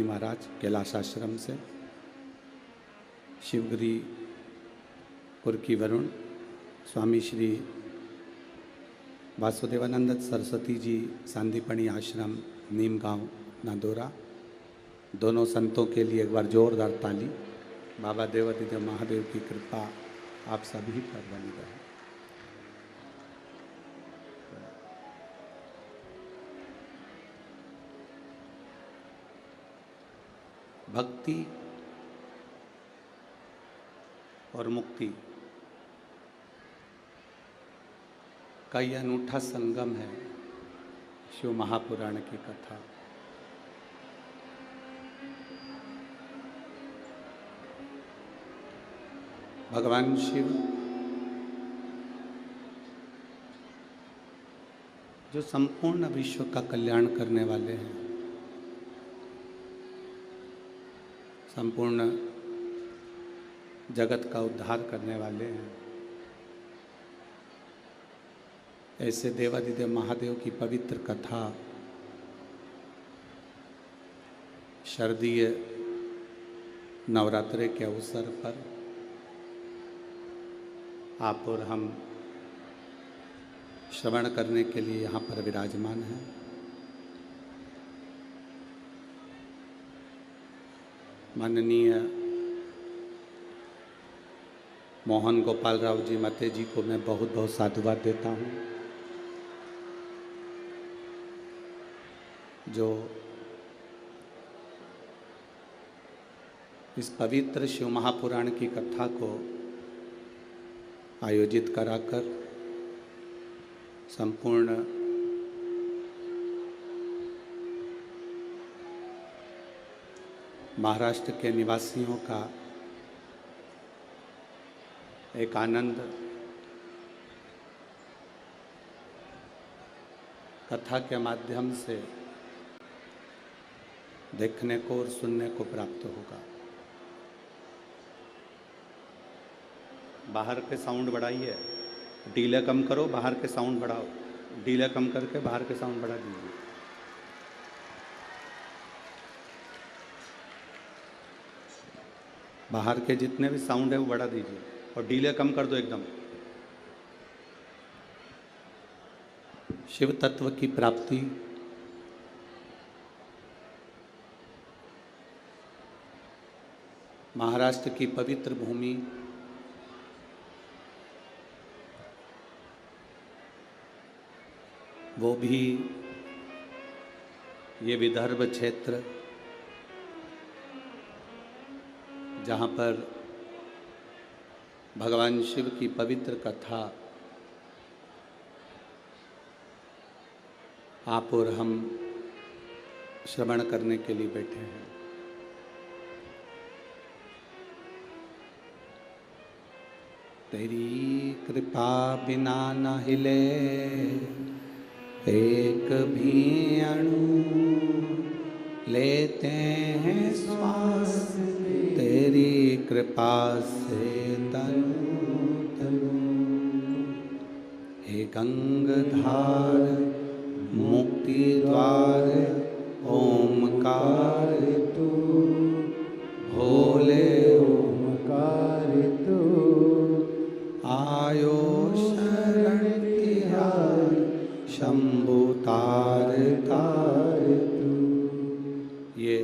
जी महाराज कैलाश आश्रम से, शिवगिरी कुर्की वरुण, स्वामी श्री वासुदेवानंद सरस्वती जी सांदीपनी आश्रम नीम गांव नादौरा, दोनों संतों के लिए एक बार जोरदार ताली। बाबा देवादिदेव महादेव की कृपा आप सभी पर बनी रहे। भक्ति और मुक्ति का यह अनूठा संगम है शिव महापुराण की कथा। भगवान शिव जो संपूर्ण विश्व का कल्याण करने वाले हैं, संपूर्ण जगत का उद्धार करने वाले हैं, ऐसे देवादिदेव महादेव की पवित्र कथा शारदीय नवरात्रि के अवसर पर आप और हम श्रवण करने के लिए यहाँ पर विराजमान हैं। माननीय मोहन गोपाल राव जी मते जी को मैं बहुत बहुत साधुवाद देता हूँ, जो इस पवित्र शिव महापुराण की कथा को आयोजित कराकर संपूर्ण महाराष्ट्र के निवासियों का एक आनंद कथा के माध्यम से देखने को और सुनने को प्राप्त होगा। बाहर के साउंड बढ़ाइए, डीले कम करो, बाहर के साउंड बढ़ाओ, डीले कम करके बाहर के साउंड बढ़ा दीजिए। बाहर के जितने भी साउंड है वो बढ़ा दीजिए और डीले कम कर दो एकदम। शिव तत्व की प्राप्ति महाराष्ट्र की पवित्र भूमि वो भी ये विदर्भ क्षेत्र जहाँ पर भगवान शिव की पवित्र कथा आप और हम श्रवण करने के लिए बैठे हैं। तेरी कृपा बिना न हिले एक भी अणु, लेते हैं श्वास तेरी कृपा से तनु तनु। हे गंगाधार मुक्ति द्वार ओमकार तू, भोले ओमकार तू, आयो शरण तिहार शंभु तार तार तू। ये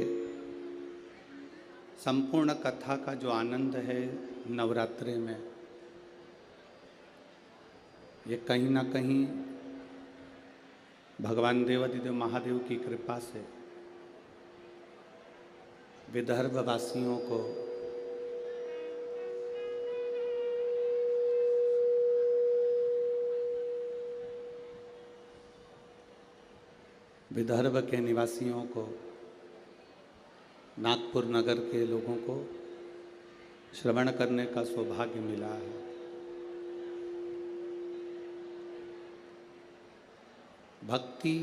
संपूर्ण कथा का जो आनंद है नवरात्रि में, ये कहीं ना कहीं भगवान देवादिदेव महादेव की कृपा से विदर्भ वासियों को विदर्भ के निवासियों को, नागपुर नगर के लोगों को श्रवण करने का सौभाग्य मिला है। भक्ति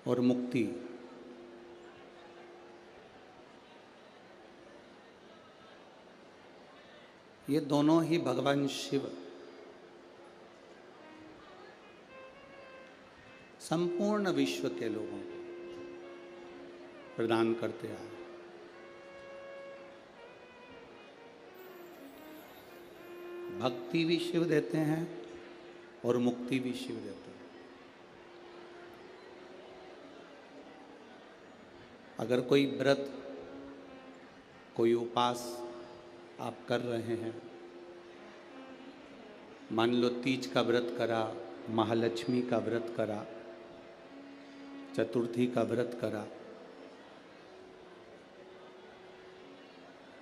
और मुक्ति ये दोनों ही भगवान शिव संपूर्ण विश्व के लोगों को प्रदान करते आए। भक्ति भी शिव देते हैं और मुक्ति भी शिव देते हैं। अगर कोई व्रत, कोई उपास आप कर रहे हैं, मान लो तीज का व्रत करा, महालक्ष्मी का व्रत करा, चतुर्थी का व्रत करा,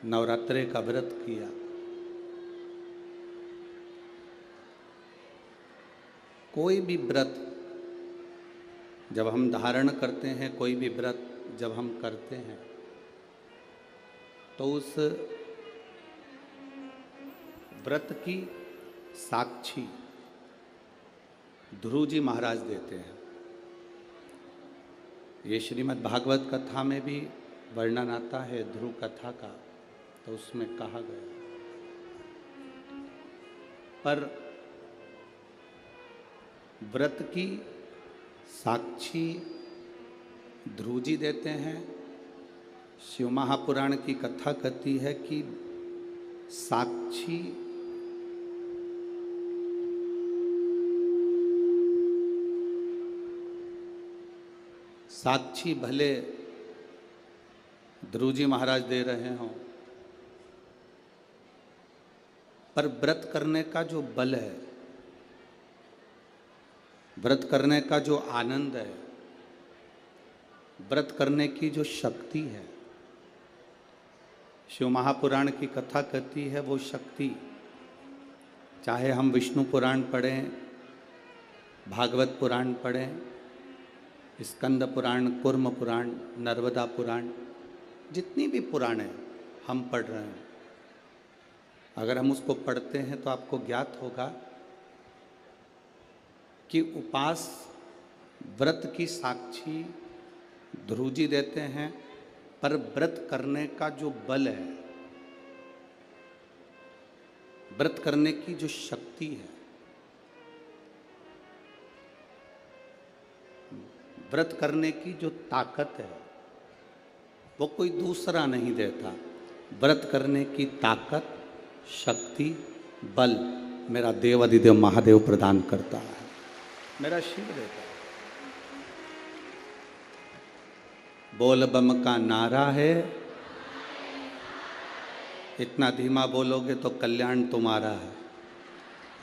नवरात्रे का व्रत किया, कोई भी व्रत जब हम धारण करते हैं, कोई भी व्रत जब हम करते हैं, तो उस व्रत की साक्षी ध्रुव जी महाराज देते हैं। ये श्रीमद् भागवत कथा में भी वर्णन आता है ध्रुव कथा का, तो उसमें कहा गया। पर व्रत की साक्षी ध्रुव जी देते हैं। शिव महापुराण की कथा कहती है कि साक्षी भले ध्रुव जी महाराज दे रहे हों, पर व्रत करने का जो बल है, व्रत करने का जो आनंद है, व्रत करने की जो शक्ति है, शिव महापुराण की कथा कहती है वो शक्ति, चाहे हम विष्णु पुराण पढ़ें, भागवत पुराण पढ़ें, स्कंद पुराण, कूर्म पुराण, नर्मदा पुराण, जितनी भी पुराण हैं हम पढ़ रहे हैं, अगर हम उसको पढ़ते हैं तो आपको ज्ञात होगा कि उपास व्रत की साक्षी ध्रुव जी देते हैं, पर व्रत करने का जो बल है, व्रत करने की जो शक्ति है, व्रत करने की जो ताकत है, वो कोई दूसरा नहीं देता। व्रत करने की ताकत, शक्ति, बल मेरा देवाधिदेव महादेव प्रदान करता है, मेरा शिव देता है। बोल बम का नारा है, इतना धीमा बोलोगे तो कल्याण तुम्हारा है।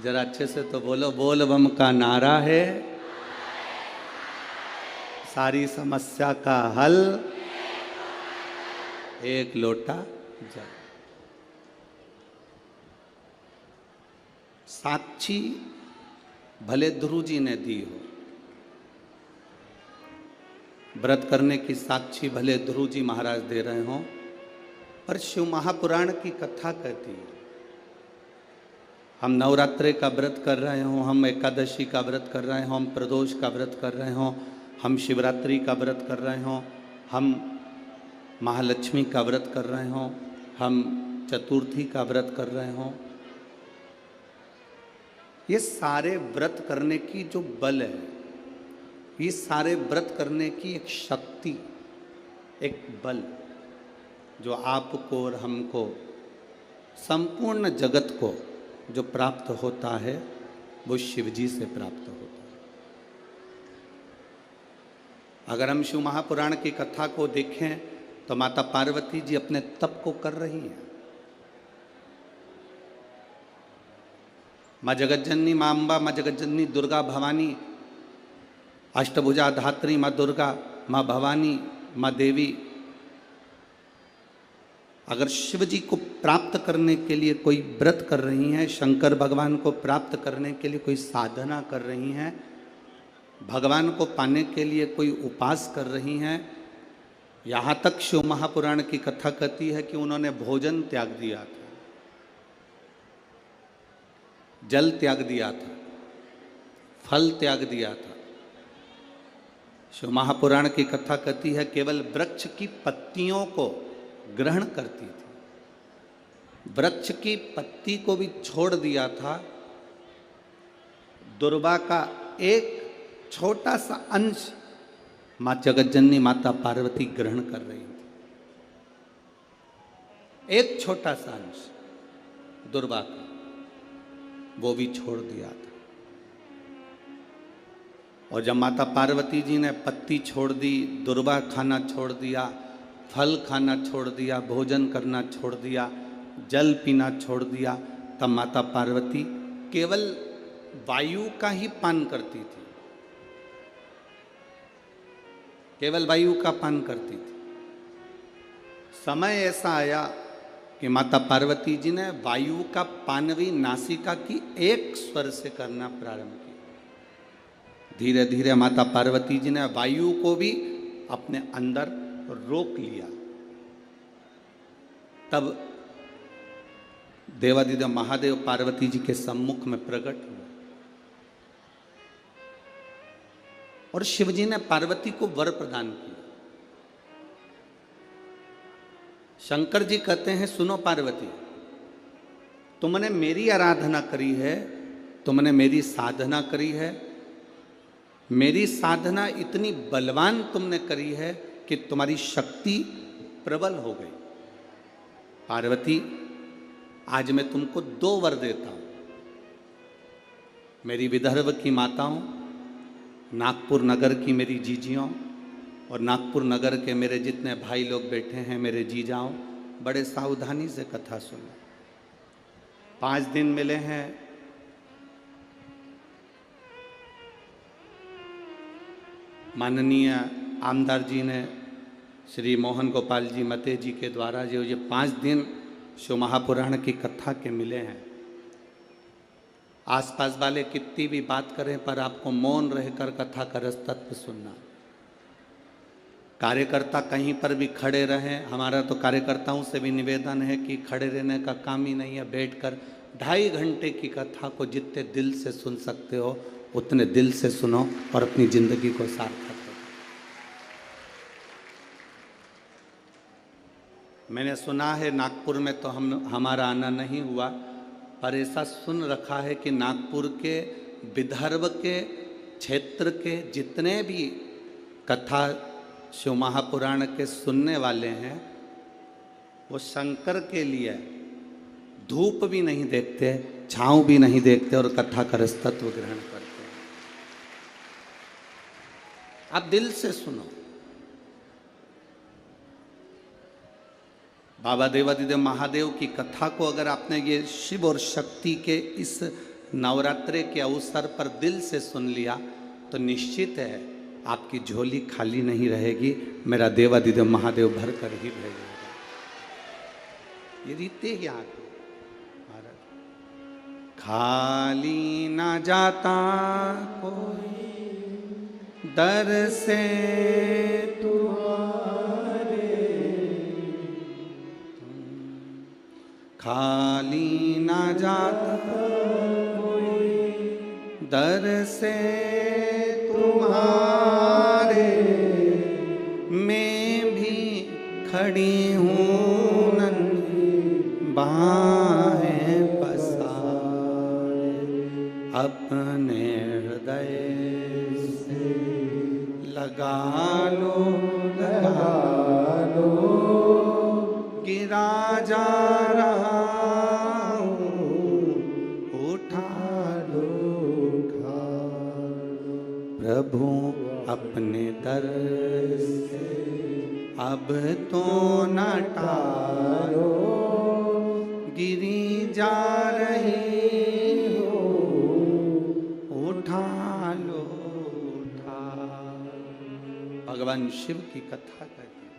जरा अच्छे से तो बोलो, बोल बम का नारा है, सारी समस्या का हल एक लोटा जल। साक्षी भले ध्रुव जी ने दी हो, व्रत करने की साक्षी भले ध्रुव जी महाराज दे रहे हों, पर शिव महापुराण की कथा कहती है, हम नवरात्रे का व्रत कर रहे हों, हम एकादशी का व्रत कर रहे हों, हम प्रदोष का व्रत कर रहे हों, हम शिवरात्रि का व्रत कर रहे हों, हम महालक्ष्मी का व्रत कर रहे हों, हम चतुर्थी का व्रत कर रहे हों, ये सारे व्रत करने की जो बल है, ये सारे व्रत करने की एक शक्ति, एक बल जो आपको और हमको, संपूर्ण जगत को जो प्राप्त होता है, वो शिव जी से प्राप्त होता है। अगर हम शिव महापुराण की कथा को देखें तो माता पार्वती जी अपने तप को कर रही हैं। माँ जगज्जननी, माँ अम्बा, माँ जगज्जननी दुर्गा भवानी, अष्टभुजा धात्री माँ दुर्गा, माँ भवानी, माँ देवी, अगर शिव जी को प्राप्त करने के लिए कोई व्रत कर रही हैं, शंकर भगवान को प्राप्त करने के लिए कोई साधना कर रही हैं, भगवान को पाने के लिए कोई उपास कर रही हैं, यहाँ तक शिव महापुराण की कथा कहती है कि उन्होंने भोजन त्याग दिया था, जल त्याग दिया था, फल त्याग दिया था। शिव महापुराण की कथा कहती है केवल वृक्ष की पत्तियों को ग्रहण करती थी, वृक्ष की पत्ती को भी छोड़ दिया था। दुर्वा का एक छोटा सा अंश माँ जगज्जननी माता पार्वती ग्रहण कर रही थी। एक छोटा सा अंश दुर्वा का वो भी छोड़ दिया था। और जब माता पार्वती जी ने पत्ती छोड़ दी, दुर्वा खाना छोड़ दिया, फल खाना छोड़ दिया, भोजन करना छोड़ दिया, जल पीना छोड़ दिया, तब माता पार्वती केवल वायु का ही पान करती थी, केवल वायु का पान करती थी। समय ऐसा आया कि माता पार्वती जी ने वायु का पान भी नासिका की एक स्वर से करना प्रारंभ किया। धीरे धीरे माता पार्वती जी ने वायु को भी अपने अंदर रोक लिया। तब देवादिदेव महादेव पार्वती जी के सम्मुख में प्रकट हुए और शिवजी ने पार्वती को वर प्रदान किया। शंकर जी कहते हैं, सुनो पार्वती, तुमने मेरी आराधना करी है, तुमने मेरी साधना करी है, मेरी साधना इतनी बलवान तुमने करी है कि तुम्हारी शक्ति प्रबल हो गई। पार्वती, आज मैं तुमको 2 वर देता हूं। मेरी विदर्भ की माताओं, नागपुर नगर की मेरी जीजियों और नागपुर नगर के मेरे जितने भाई लोग बैठे हैं, मेरे जीजाओं, बड़े सावधानी से कथा सुनो। 5 दिन मिले हैं। माननीय आमदार जी ने श्री मोहन गोपाल जी मते जी के द्वारा जो ये 5 दिन शिव महापुराण की कथा के मिले हैं। आसपास वाले कितनी भी बात करें पर आपको मौन रहकर कथा का रस तत्व सुनना। कार्यकर्ता कहीं पर भी खड़े रहें, हमारा तो कार्यकर्ताओं से भी निवेदन है कि खड़े रहने का काम ही नहीं है, बैठकर 2.5 घंटे की कथा को जितने दिल से सुन सकते हो उतने दिल से सुनो और अपनी जिंदगी को सार्थक करो। मैंने सुना है नागपुर में तो हमारा आना नहीं हुआ, पर ऐसा सुन रखा है कि नागपुर के विदर्भ के क्षेत्र के जितने भी कथा शिव महापुराण के सुनने वाले हैं वो शंकर के लिए धूप भी नहीं देखते, छांव भी नहीं देखते और कथा का रस तत्व ग्रहण करते हैं। आप दिल से सुनो। बाबा देवादिदेव महादेव की कथा को अगर आपने ये शिव और शक्ति के इस नवरात्रे के अवसर पर दिल से सुन लिया तो निश्चित है आपकी झोली खाली नहीं रहेगी, मेरा देवादिदेव महादेव भर कर ही भेजेगा। ये रीते ही आगे खाली ना जाता कोई दर से तुम्हारे, खाली ना जाता कोई दर से तुम्हारे, मैं भी खड़ी हूँ नन्ही बाहें पसारे, अपने हृदय से लगा लो गिरा जा रहा हूँ, उठा लो प्रभु अपने दर से अब तो न टालो, गिरी जा रही हो, उठा लो उठा। भगवान शिव की कथा कहती है।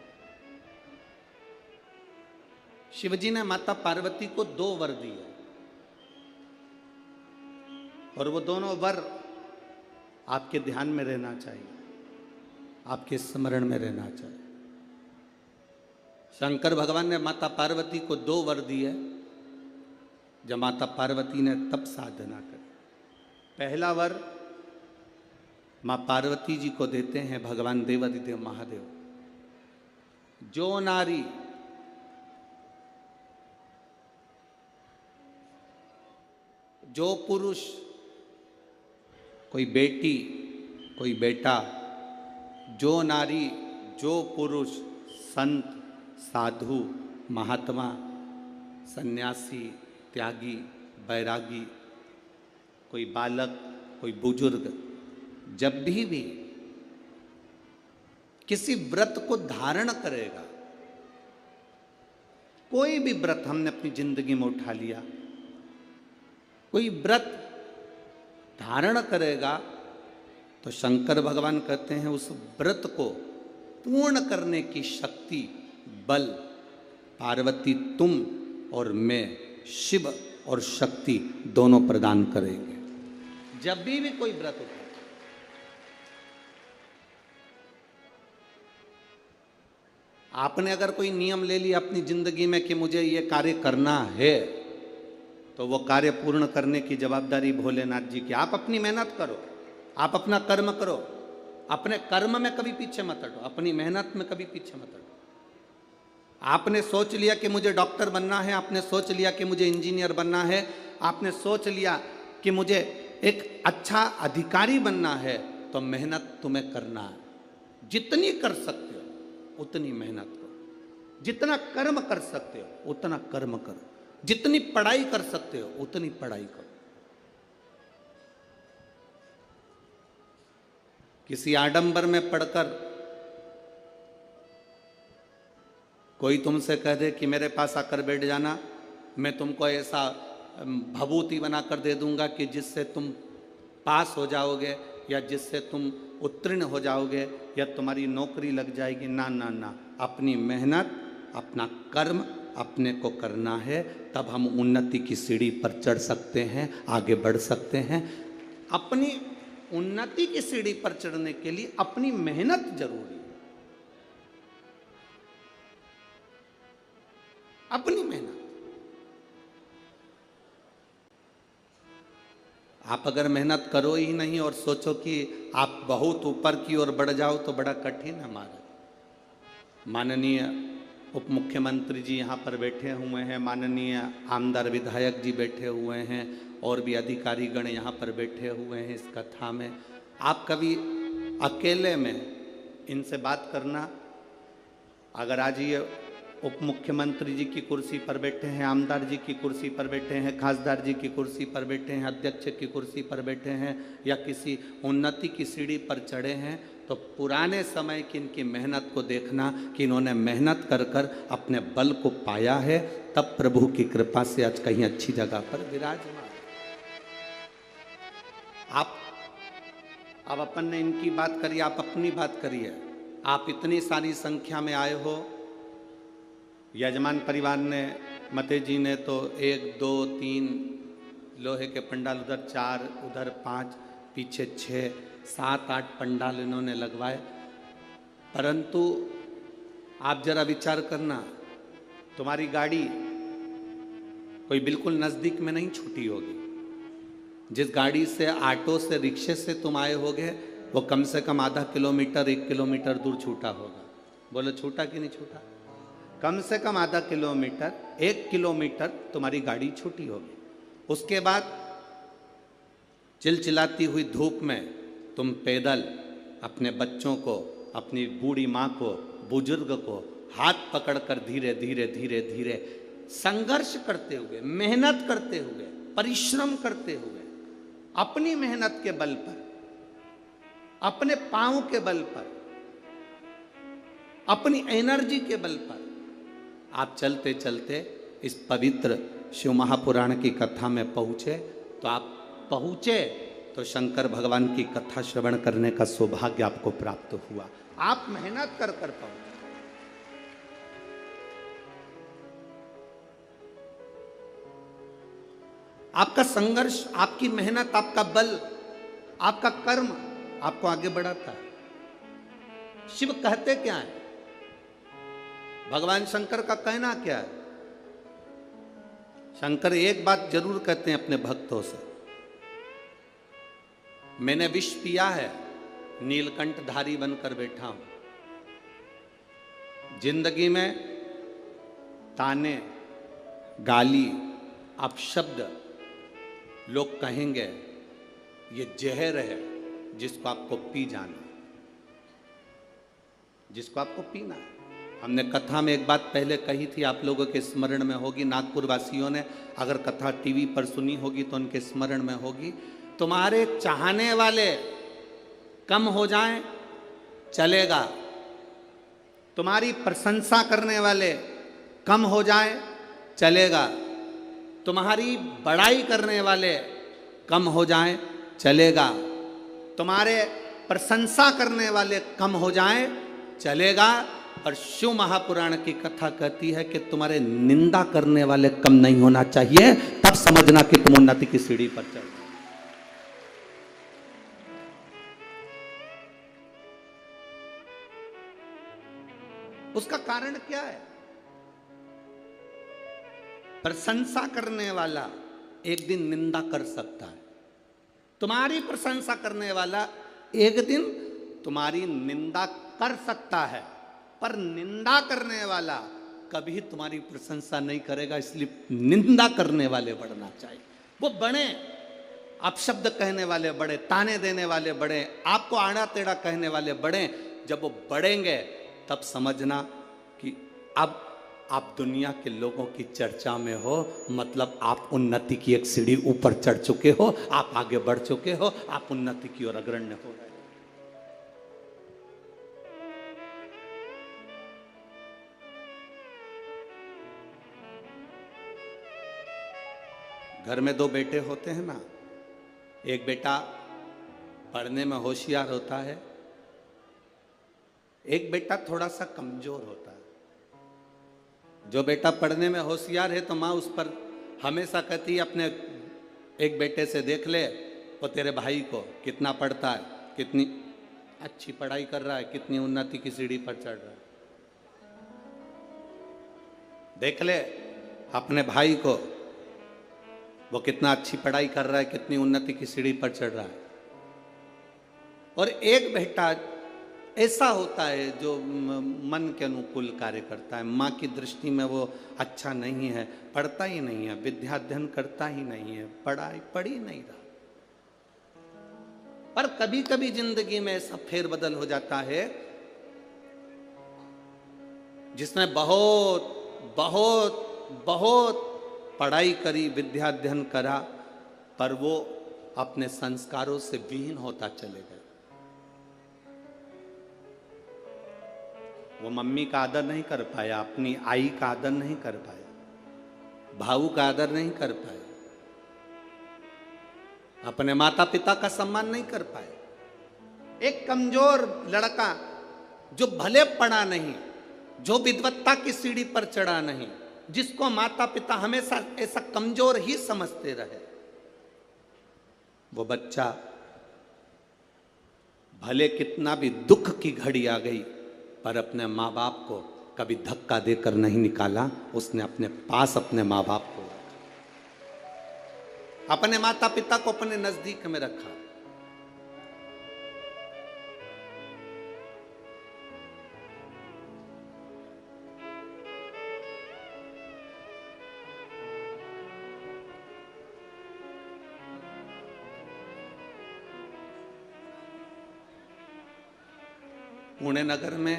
शिवजी ने माता पार्वती को 2 वर दिए और वो दोनों वर आपके ध्यान में रहना चाहिए, आपके स्मरण में रहना चाहिए। शंकर भगवान ने माता पार्वती को 2 वर दिए जब माता पार्वती ने तप साधना करी। पहला वर माँ पार्वती जी को देते हैं भगवान देवादिदेव महादेव, जो नारी जो पुरुष, कोई बेटी कोई बेटा जो नारी, जो पुरुष, संत, साधु, महात्मा, सन्यासी, त्यागी, बैरागी, कोई बालक, कोई बुजुर्ग, जब भी किसी व्रत को धारण करेगा, कोई भी व्रत हमने अपनी जिंदगी में उठा लिया, कोई व्रत धारण करेगा तो शंकर भगवान कहते हैं उस व्रत को पूर्ण करने की शक्ति, बल पार्वती तुम और मैं, शिव और शक्ति दोनों प्रदान करेंगे। जब भी कोई व्रत उठा, आपने अगर कोई नियम ले लिया अपनी जिंदगी में कि मुझे ये कार्य करना है, तो वो कार्य पूर्ण करने की जवाबदारी भोलेनाथ जी की। आप अपनी मेहनत करो, आप अपना कर्म करो, अपने कर्म में कभी पीछे मत हटो, अपनी मेहनत में कभी पीछे मत हटो। आपने सोच लिया कि मुझे डॉक्टर बनना है, आपने सोच लिया कि मुझे इंजीनियर बनना है, आपने सोच लिया कि मुझे एक अच्छा अधिकारी बनना है, तो मेहनत तुम्हें करना है। जितनी कर सकते हो उतनी मेहनत करो, जितना कर्म कर सकते हो उतना कर्म करो, जितनी पढ़ाई कर सकते हो उतनी पढ़ाई करो। किसी आडंबर में पढ़कर कोई तुमसे कह दे कि मेरे पास आकर बैठ जाना, मैं तुमको ऐसा भभूति बनाकर दे दूंगा कि जिससे तुम पास हो जाओगे या जिससे तुम उत्तीर्ण हो जाओगे या तुम्हारी नौकरी लग जाएगी। ना ना ना, अपनी मेहनत, अपना कर्म अपने को करना है, तब हम उन्नति की सीढ़ी पर चढ़ सकते हैं, आगे बढ़ सकते हैं। अपनी उन्नति की सीढ़ी पर चढ़ने के लिए अपनी मेहनत जरूरी है, अपनी मेहनत। आप अगर मेहनत करो ही नहीं और सोचो कि आप बहुत ऊपर की ओर बढ़ जाओ तो बड़ा कठिन है हमारा। माननीय उप मुख्यमंत्री जी यहाँ पर बैठे हुए हैं, माननीय आमदार विधायक जी बैठे हुए हैं, और भी अधिकारी गण यहाँ पर बैठे हुए हैं इस कथा में। आप कभी अकेले में इनसे बात करना, अगर आज ये उप मुख्यमंत्री जी की कुर्सी पर बैठे हैं, आमदार जी की कुर्सी पर बैठे हैं, खासदार जी की कुर्सी पर बैठे हैं, अध्यक्ष की कुर्सी पर बैठे हैं, या किसी उन्नति की सीढ़ी पर चढ़े हैं, तो पुराने समय की इनकी मेहनत को देखना कि इन्होंने मेहनत कर कर अपने बल को पाया है, तब प्रभु की कृपा से आज कहीं अच्छी जगह पर विराजमान। आप अब अपन ने इनकी बात करी, आप अपनी बात करिए। आप इतनी सारी संख्या में आए हो, यजमान परिवार ने, मते जी ने तो 1 2 3 लोहे के पंडाल, उधर 4, उधर 5, पीछे 6 7 8 पंडाल इन्होंने लगवाए। परंतु आप जरा विचार करना, तुम्हारी गाड़ी कोई बिल्कुल नज़दीक में नहीं छूटी होगी। जिस गाड़ी से, ऑटो से, रिक्शे से तुम आए होगे, वो कम से कम आधा किलोमीटर 1 किलोमीटर दूर छूटा होगा। बोलो छूटा कि नहीं छूटा? कम से कम आधा किलोमीटर 1 किलोमीटर तुम्हारी गाड़ी छूटी होगी। उसके बाद चिलचिलाती हुई धूप में तुम पैदल अपने बच्चों को, अपनी बूढ़ी माँ को, बुजुर्ग को हाथ पकड़कर धीरे धीरे धीरे धीरे संघर्ष करते हुए, मेहनत करते हुए, परिश्रम करते हुए, अपनी मेहनत के बल पर, अपने पांव के बल पर, अपनी एनर्जी के बल पर आप चलते चलते इस पवित्र शिव महापुराण की कथा में पहुंचे। तो आप पहुंचे तो शंकर भगवान की कथा श्रवण करने का सौभाग्य आपको प्राप्त हुआ। आप मेहनत कर पहुंचे। आपका संघर्ष, आपकी मेहनत, आपका बल, आपका कर्म आपको आगे बढ़ाता है। शिव कहते क्या है? भगवान शंकर का कहना क्या है? शंकर एक बात जरूर कहते हैं अपने भक्तों से, मैंने विष पिया है, नीलकंठधारी बनकर बैठा हूं। जिंदगी में ताने, गाली, अपशब्द लोग कहेंगे, ये जहर है जिसको आपको पी जाना। जिसको आपको पीना है। हमने कथा में एक बात पहले कही थी, आप लोगों के स्मरण में होगी, नागपुर वासियों ने अगर कथा टीवी पर सुनी होगी तो उनके स्मरण में होगी। तुम्हारे चाहने वाले कम हो जाएं चलेगा, तुम्हारी प्रशंसा करने वाले कम हो जाएं चलेगा, तुम्हारी बड़ाई करने वाले कम हो जाएं चलेगा, तुम्हारे प्रशंसा करने वाले कम हो जाएं चलेगा। और शिव महापुराण की कथा कहती है कि तुम्हारे निंदा करने वाले कम नहीं होना चाहिए, तब समझना कि तुम उन्नति की सीढ़ी पर चढ़। उसका कारण क्या है? प्रशंसा करने वाला एक दिन निंदा कर सकता है, तुम्हारी प्रशंसा करने वाला एक दिन तुम्हारी निंदा कर सकता है, पर निंदा करने वाला कभी तुम्हारी प्रशंसा नहीं करेगा। इसलिए निंदा करने वाले बढ़ना चाहिए, वो बढ़े, अपशब्द कहने वाले बढ़े, ताने देने वाले बढ़े, आपको आड़ा टेढ़ा कहने वाले बढ़े। जब वो बढ़ेंगे तब समझना कि अब आप दुनिया के लोगों की चर्चा में हो, मतलब आप उन्नति की एक सीढ़ी ऊपर चढ़ चुके हो, आप आगे बढ़ चुके हो, आप उन्नति की ओर अग्रण्य हो रहे हो। घर में दो बेटे होते हैं ना, एक बेटा पढ़ने में होशियार होता है, एक बेटा थोड़ा सा कमजोर होता है। जो बेटा पढ़ने में होशियार है तो माँ उस पर हमेशा कहती है, अपने एक बेटे से देख ले वो तेरे भाई को कितना पढ़ता है, कितनी अच्छी पढ़ाई कर रहा है, कितनी उन्नति की सीढ़ी पर चढ़ रहा है। देख ले अपने भाई को, वो कितना अच्छी पढ़ाई कर रहा है, कितनी उन्नति की सीढ़ी पर चढ़ रहा है। और एक बेटा ऐसा होता है जो मन के अनुकूल कार्य करता है, माँ की दृष्टि में वो अच्छा नहीं है, पढ़ता ही नहीं है, विद्याध्ययन करता ही नहीं है, पढ़ाई पढ़ ही नहीं रहा। पर कभी कभी जिंदगी में ऐसा फेरबदल हो जाता है, जिसने बहुत बहुत बहुत पढ़ाई करी, विद्याध्ययन करा, पर वो अपने संस्कारों से विहीन होता चले गए। वो मम्मी का आदर नहीं कर पाया, अपनी आई का आदर नहीं कर पाया, भाऊ का आदर नहीं कर पाया, अपने माता पिता का सम्मान नहीं कर पाया। एक कमजोर लड़का जो भले पढ़ा नहीं, जो विद्वत्ता की सीढ़ी पर चढ़ा नहीं, जिसको माता पिता हमेशा ऐसा कमजोर ही समझते रहे, वो बच्चा भले कितना भी दुख की घड़ी आ गई, पर अपने माँ बाप को कभी धक्का देकर नहीं निकाला। उसने अपने पास अपने माँ बाप को, अपने माता पिता को अपने नजदीक में रखा। पुणे नगर में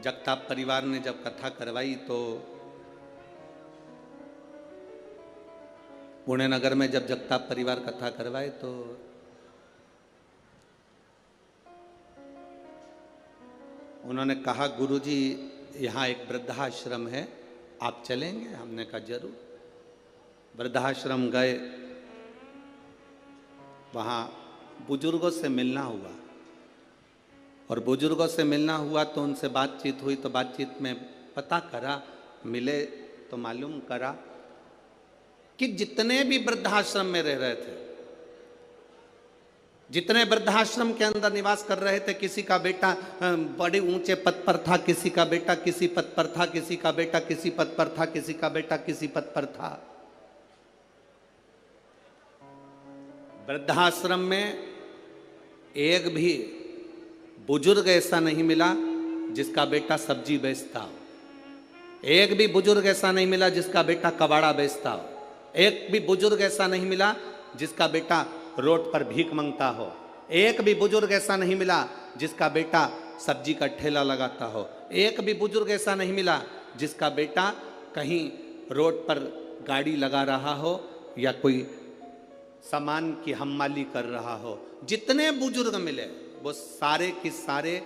जगताप परिवार ने जब कथा करवाई तो पुणे नगर में जब जगताप परिवार कथा करवाए तो उन्होंने कहा, गुरुजी यहाँ एक वृद्धाश्रम है, आप चलेंगे? हमने कहा जरूर। वृद्धाश्रम गए, वहाँ बुजुर्गों से मिलना हुआ, और बुजुर्गों से मिलना हुआ तो उनसे बातचीत हुई। तो बातचीत में पता करा, मिले तो मालूम करा कि जितने भी वृद्धाश्रम में रह रहे थे, जितने वृद्धाश्रम के अंदर निवास कर रहे थे, किसी का बेटा बड़े ऊंचे पद पर था, किसी का बेटा किसी पद पर था, किसी का बेटा किसी पद पर था, किसी का बेटा किसी पद पर था। वृद्धाश्रम में एक भी बुजुर्ग ऐसा नहीं मिला जिसका बेटा सब्जी बेचता हो, एक भी बुजुर्ग ऐसा नहीं मिला जिसका बेटा कबाड़ा बेचता हो, एक भी बुजुर्ग ऐसा नहीं मिला जिसका बेटा रोड पर भीख मांगता हो, एक भी बुजुर्ग ऐसा नहीं मिला जिसका बेटा सब्जी का ठेला लगाता हो। एक भी बुजुर्ग ऐसा नहीं मिला जिसका बेटा कहीं रोड पर गाड़ी लगा रहा हो या कोई सामान की हम्माली कर रहा हो। जितने बुजुर्ग मिले वो सारे के सारे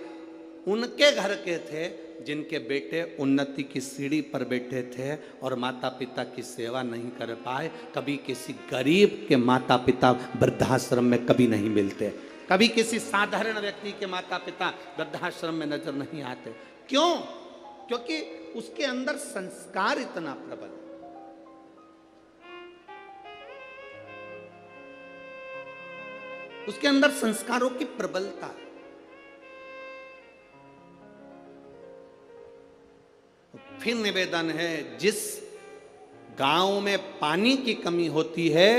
उनके घर के थे जिनके बेटे उन्नति की सीढ़ी पर बैठे थे और माता पिता की सेवा नहीं कर पाए। कभी किसी गरीब के माता पिता वृद्धाश्रम में कभी नहीं मिलते, कभी किसी साधारण व्यक्ति के माता पिता वृद्धाश्रम में नजर नहीं आते। क्यों? क्योंकि उसके अंदर संस्कार इतना प्रबल है। उसके अंदर संस्कारों की प्रबलता है। फिर निवेदन है, जिस गांव में पानी की कमी होती है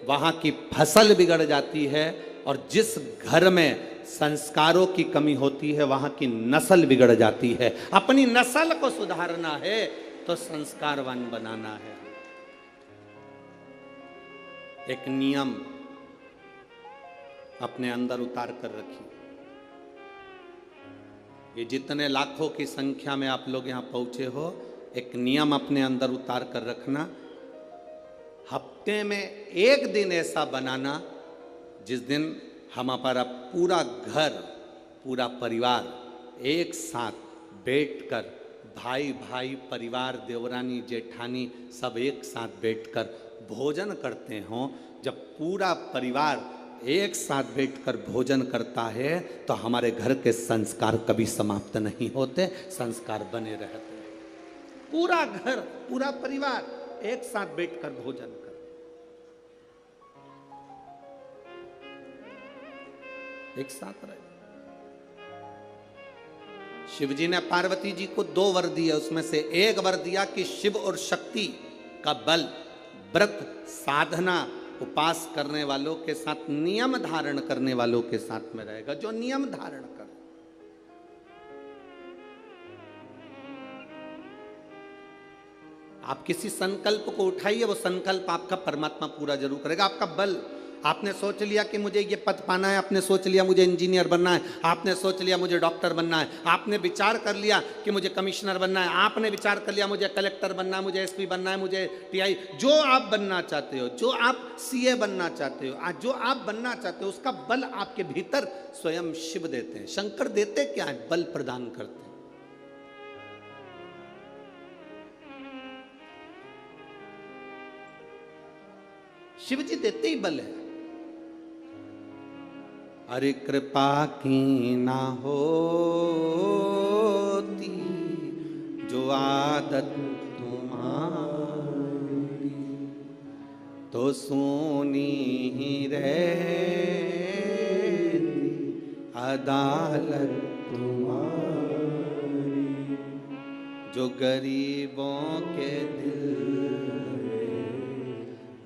वहां की फसल बिगड़ जाती है, और जिस घर में संस्कारों की कमी होती है वहां की नस्ल बिगड़ जाती है। अपनी नस्ल को सुधारना है तो संस्कारवान बनाना है। एक नियम अपने अंदर उतार कर रखिए। ये जितने लाखों की संख्या में आप लोग यहां पहुंचे हो, एक नियम अपने अंदर उतार कर रखना। हफ्ते में एक दिन ऐसा बनाना जिस दिन हमारा पूरा घर, पूरा परिवार एक साथ बैठकर, भाई भाई, परिवार, देवरानी, जेठानी सब एक साथ बैठकर भोजन करते हों। जब पूरा परिवार एक साथ बैठकर भोजन करता है तो हमारे घर के संस्कार कभी समाप्त नहीं होते, संस्कार बने रहते हैं। पूरा घर, पूरा परिवार एक साथ बैठकर भोजन कर, एक साथ रहे। शिव जी ने पार्वती जी को 2 वर दिए, उसमें से एक वर दिया कि शिव और शक्ति का बल व्रत साधना उपास करने वालों के साथ, नियम धारण करने वालों के साथ में रहेगा, जो नियम धारण कर। आप किसी संकल्प को उठाइए, वो संकल्प आपका परमात्मा पूरा जरूर करेगा। आपका बल, आपने सोच लिया कि मुझे ये पद पाना है, आपने सोच लिया मुझे इंजीनियर बनना है, आपने सोच लिया मुझे डॉक्टर बनना है, आपने विचार कर लिया कि मुझे कमिश्नर बनना है, आपने विचार कर लिया मुझे कलेक्टर बनना है, मुझे एसपी बनना है, मुझे टीआई, जो आप बनना चाहते हो, जो आप सीए बनना चाहते हो, आज जो आप बनना चाहते हो, उसका बल आपके भीतर स्वयं शिव देते हैं। शंकर देते क्या है? बल प्रदान करते हैं। शिव जी देते ही बल है। अरे कृपा की ना होती जो आदत तुम्हारी, तो सोनी ही रहती अदालत तुम्हारी। जो गरीबों के दिल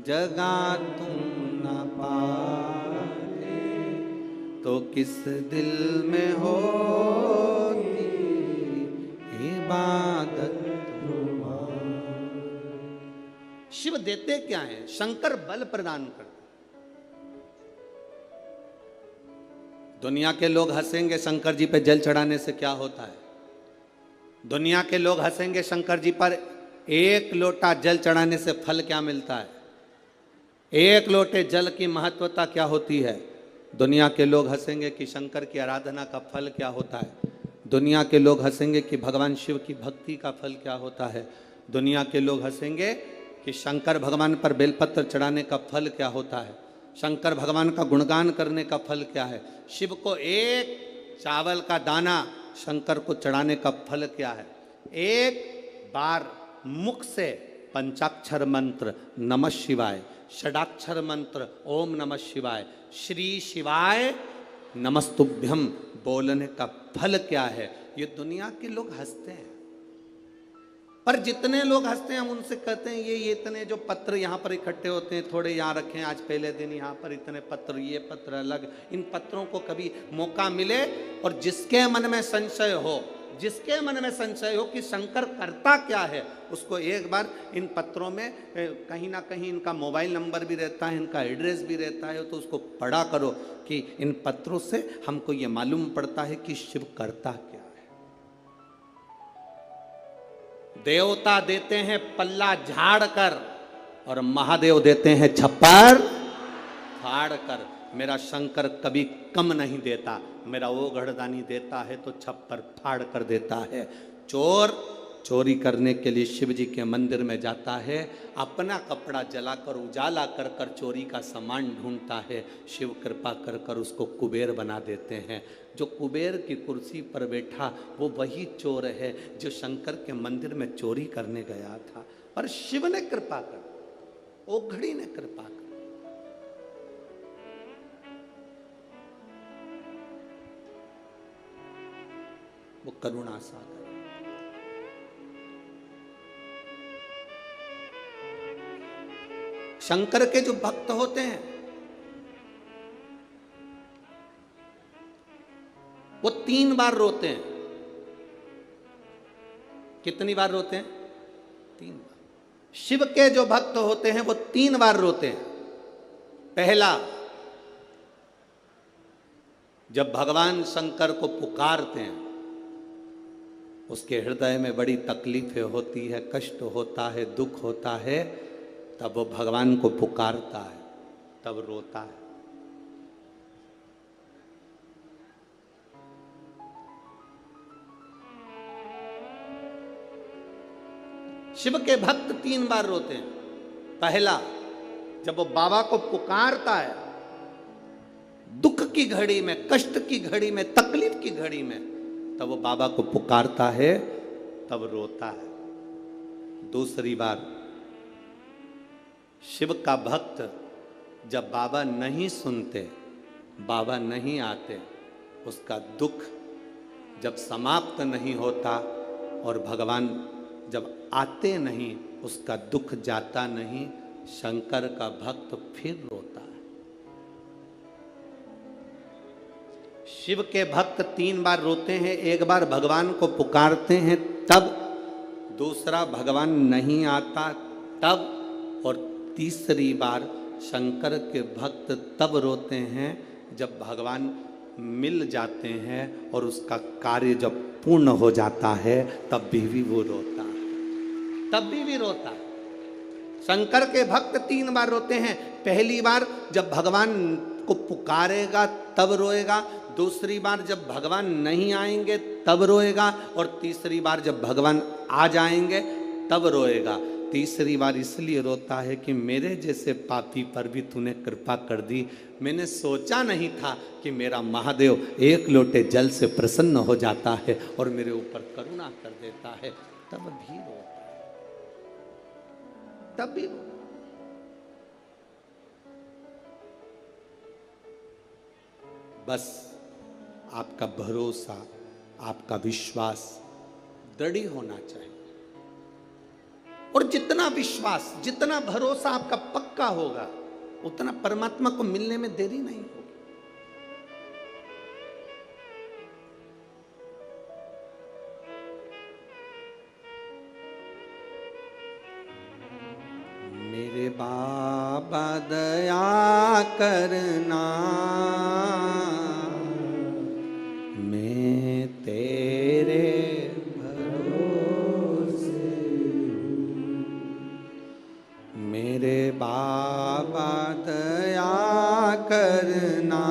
जगा तुम न पाते, तो किस दिल में होती इबादत तुम्हारी। शिव देते क्या है? शंकर बल प्रदान करते। दुनिया के लोग हंसेंगे शंकर जी पे जल चढ़ाने से क्या होता है? दुनिया के लोग हंसेंगे शंकर जी पर एक लोटा जल चढ़ाने से फल क्या मिलता है? एक लोटे जल की महत्वता क्या होती है? दुनिया के लोग हंसेंगे कि शंकर की आराधना का फल क्या होता है। दुनिया के लोग हंसेंगे कि भगवान शिव की भक्ति का फल क्या होता है। दुनिया के लोग हंसेंगे कि शंकर भगवान पर बेलपत्र चढ़ाने का फल क्या होता है। शंकर भगवान का गुणगान करने का फल क्या है। शिव को एक चावल का दाना शंकर को चढ़ाने का फल क्या है। एक बार मुख से पंचाक्षर मंत्र नमः शिवाय, षडाक्षर मंत्र ओम नमः शिवाय, श्री शिवाय नमस्तुभ्यम बोलने का फल क्या है। ये दुनिया के लोग हंसते हैं, पर जितने लोग हंसते हैं हम उनसे कहते हैं ये इतने जो पत्र यहाँ पर इकट्ठे होते हैं, थोड़े यहाँ रखें, आज पहले दिन यहाँ पर इतने पत्र, ये पत्र अलग। इन पत्रों को कभी मौका मिले और जिसके मन में संशय हो जिसके मन में संशय हो कि शंकर करता क्या है, उसको एक बार इन पत्रों में कहीं ना कहीं इनका मोबाइल नंबर भी रहता है, इनका एड्रेस भी रहता है, तो उसको पढ़ा करो कि इन पत्रों से हमको ये मालूम पड़ता है कि शिव करता क्या है। देवता देते हैं पल्ला झाड़ कर और महादेव देते हैं छप्पर फाड़ कर। मेरा शंकर कभी कम नहीं देता, मेरा वो घड़दानी देता है तो छप्पर फाड़ कर देता है। चोर चोरी करने के लिए शिव जी के मंदिर में जाता है, अपना कपड़ा जलाकर उजाला कर कर चोरी का सामान ढूंढता है। शिव कृपा कर कर उसको कुबेर बना देते हैं। जो कुबेर की कुर्सी पर बैठा वो वही चोर है जो शंकर के मंदिर में चोरी करने गया था। और शिव ने कृपा कर, ओघड़ी ने कृपा कर। वो करुणा सागर। शंकर के जो भक्त होते हैं वो 3 बार रोते हैं। कितनी बार रोते हैं? 3 बार। शिव के जो भक्त होते हैं वो 3 बार रोते हैं। पहला, जब भगवान शंकर को पुकारते हैं, उसके हृदय में बड़ी तकलीफें होती है, कष्ट होता है, दुख होता है, तब वो भगवान को पुकारता है, तब रोता है। शिव के भक्त 3 बार रोते हैं। पहला, जब वो बाबा को पुकारता है, दुख की घड़ी में, कष्ट की घड़ी में, तकलीफ की घड़ी में, तब वो बाबा को पुकारता है, तब रोता है। दूसरी बार, शिव का भक्त जब बाबा नहीं सुनते, बाबा नहीं आते, उसका दुख जब समाप्त नहीं होता और भगवान जब आते नहीं, उसका दुख जाता नहीं, शंकर का भक्त फिर रोता है। शिव के भक्त 3 बार रोते हैं। एक बार भगवान को पुकारते हैं तब, दूसरा भगवान नहीं आता तब, और तीसरी बार शंकर के भक्त तब रोते हैं जब भगवान मिल जाते हैं और उसका कार्य जब पूर्ण हो जाता है, तब भी वो रोता है, तब भी रोता है। शंकर के भक्त 3 बार रोते हैं। पहली बार जब भगवान को पुकारेगा तब रोएगा, दूसरी बार जब भगवान नहीं आएंगे तब रोएगा, और तीसरी बार जब भगवान आ जाएंगे तब रोएगा। तीसरी बार इसलिए रोता है कि मेरे जैसे पापी पर भी तूने कृपा कर दी। मैंने सोचा नहीं था कि मेरा महादेव एक लोटे जल से प्रसन्न हो जाता है और मेरे ऊपर करुणा कर देता है, तब भी रोता है, तब भी रोता। बस आपका भरोसा, आपका विश्वास दृढ़ होना चाहिए, और जितना विश्वास, जितना भरोसा आपका पक्का होगा, उतना परमात्मा को मिलने में देरी नहीं होगी। मेरे बाबा दया करना, मैं तेरे भरोसे हूँ। मेरे बाबा दया करना,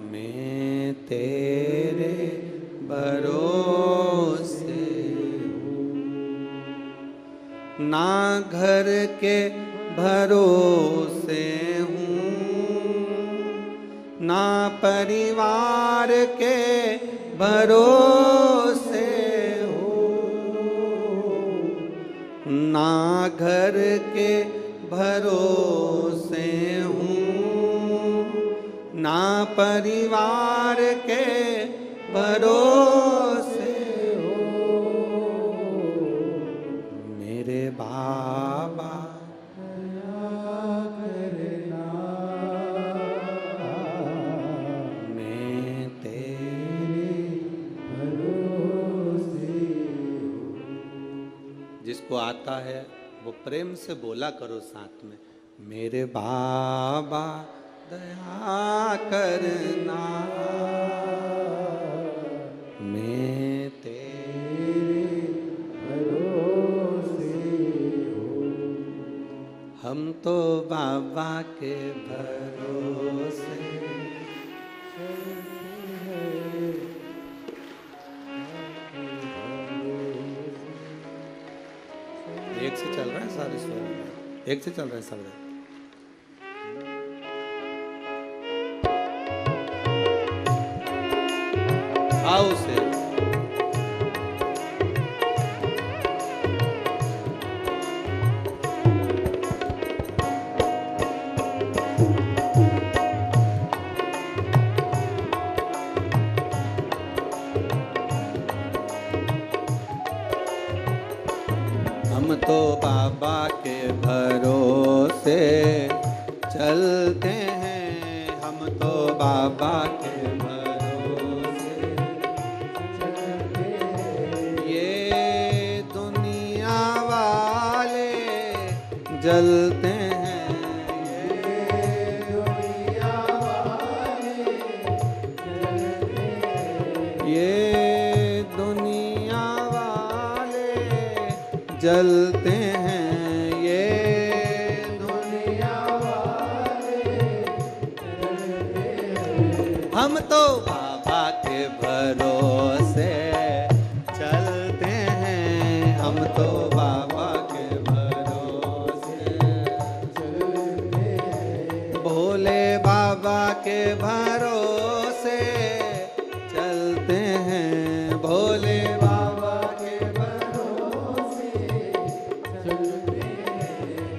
मैं तेरे भरोसे हूँ। ना घर के भरोसे हूँ, ना परिवार के भरोसे हूँ, ना घर के भरोसे हूँ, ना परिवार के भरोसे हूँ। मेरे बाबा मैं तेरे जिसको आता है वो प्रेम से बोला करो साथ में, मेरे बाबा दया करना, मैं तेरे भरोसे हूँ, हम तो बाबा के भरोसे। एक से चल रहा है सारे स्वर, एक से चल रहा है सब। आओ से हम तो बाबा के भरोसे चलते हैं, हम तो बाबा के भरोसे चलते हैं, ये दुनिया वाले जलते हैं, ये दुनिया वाले जलते हैं, ये दुनिया जलते हैं, ये दुनिया वाले जलते हैं, हम तो बाबा के भरोसे चलते हैं, हम तो बाबा के भरोसे चलते हैं, भोले बाबा के भरोसे चलते हैं, भोले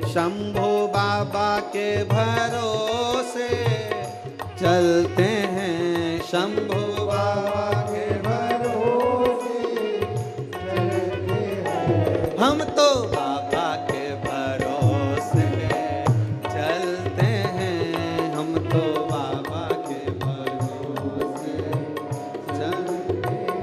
शंभो बाबा के भरोसे चलते हैं, शंभो बाबा के भरोसे चलते हैं, हम तो बाबा के भरोसे चलते हैं, हम तो बाबा के भरोसे चलते हैं।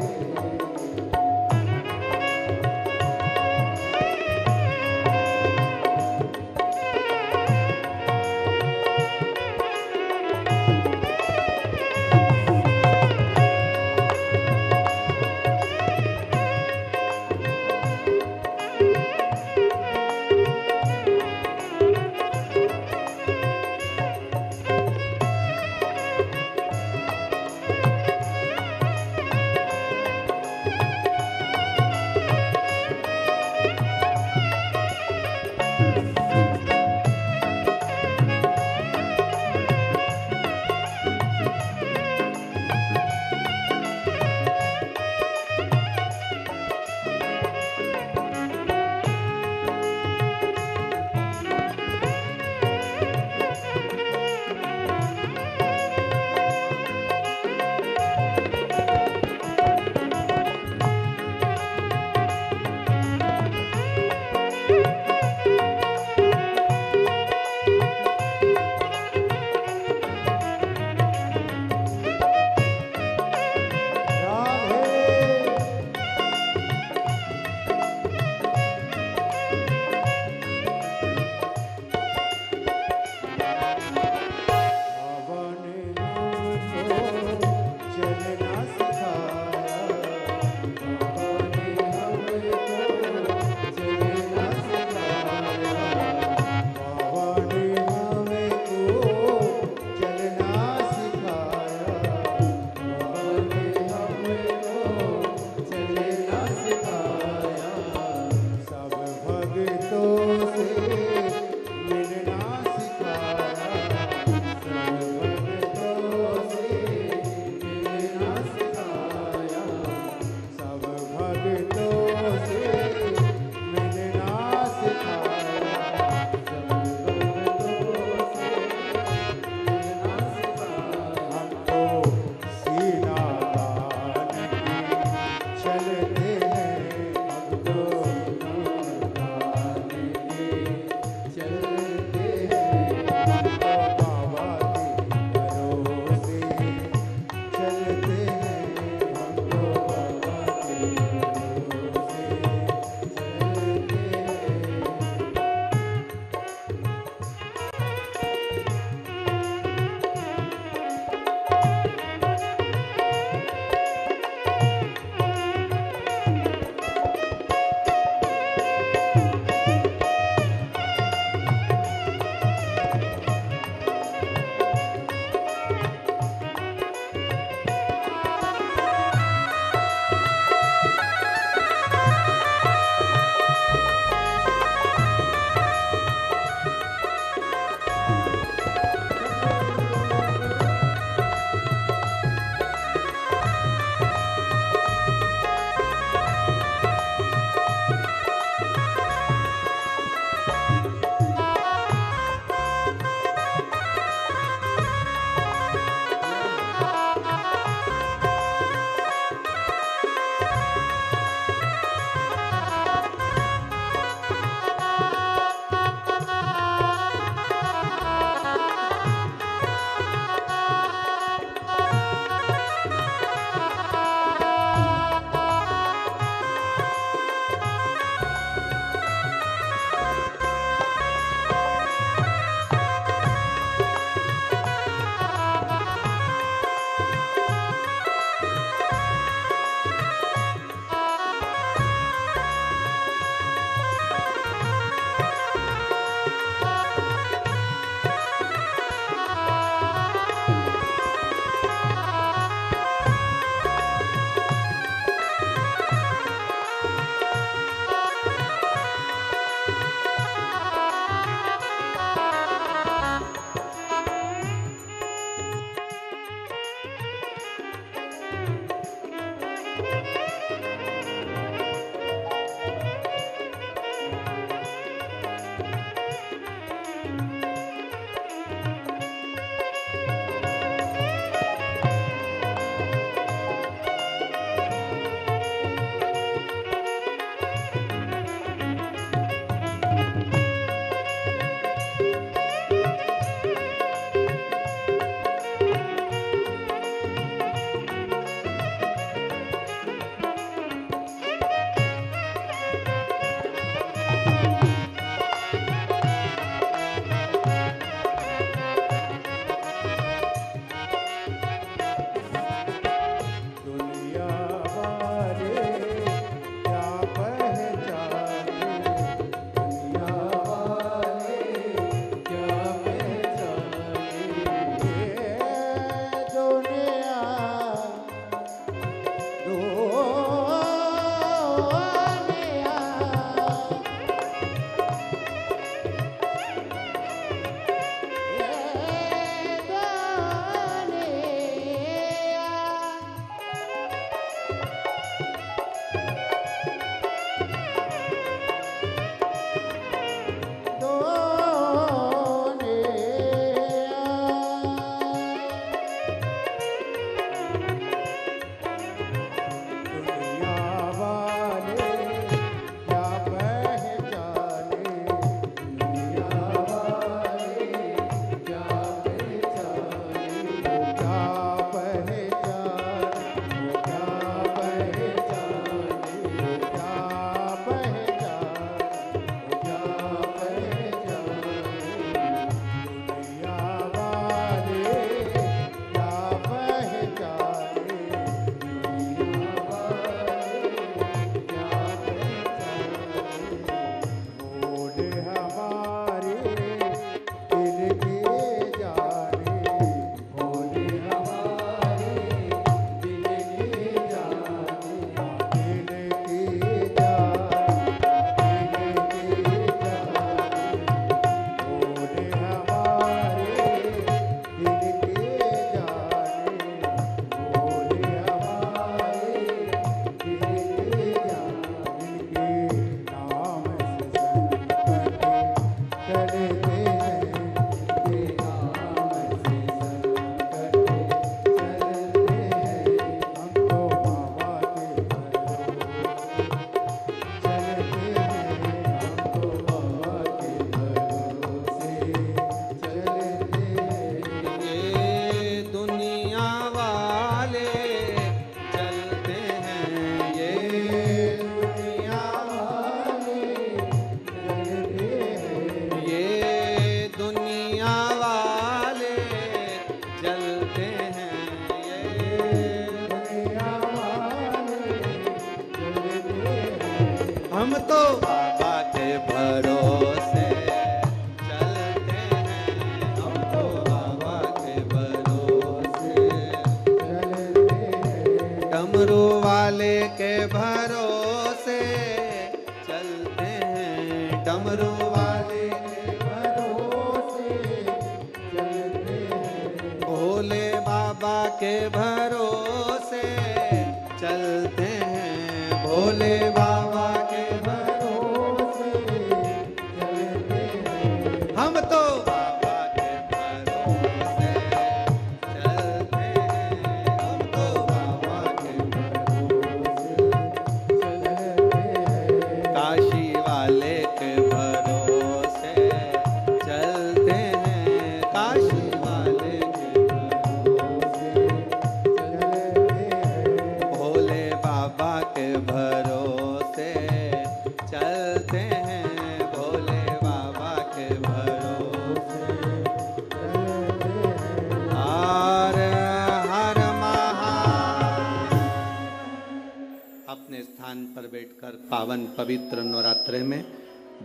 पावन पवित्र नवरात्रे में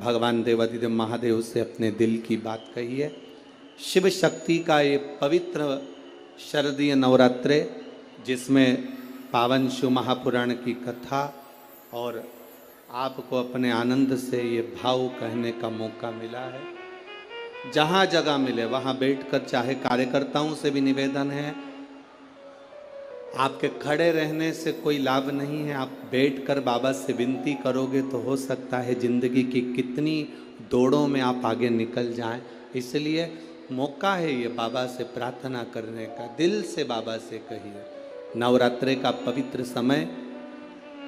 भगवान देवाधिदेव महादेव से अपने दिल की बात कही है। शिव शक्ति का ये पवित्र शरदीय नवरात्रे जिसमें पावन शिव महापुराण की कथा और आपको अपने आनंद से ये भाव कहने का मौका मिला है। जहाँ जगह मिले वहाँ बैठकर, चाहे कार्यकर्ताओं से भी निवेदन है आपके खड़े रहने से कोई लाभ नहीं है। आप बैठकर बाबा से विनती करोगे तो हो सकता है जिंदगी की कितनी दौड़ों में आप आगे निकल जाएं। इसलिए मौका है ये बाबा से प्रार्थना करने का। दिल से बाबा से कहिए। नवरात्रि का पवित्र समय,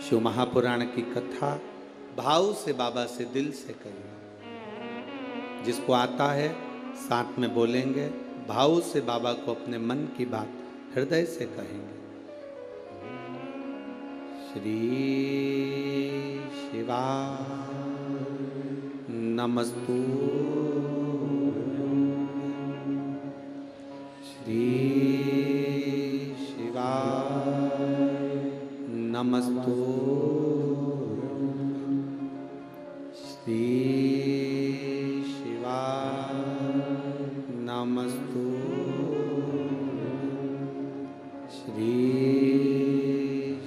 शिव महापुराण की कथा, भाव से बाबा से दिल से कहिए। जिसको आता है साथ में बोलेंगे, भाव से बाबा को अपने मन की बात हृदय से कहेंगे। श्री शिवा नमस्तु, श्री शिवा नमस्तु, श्री शिवा नमस्तु, श्री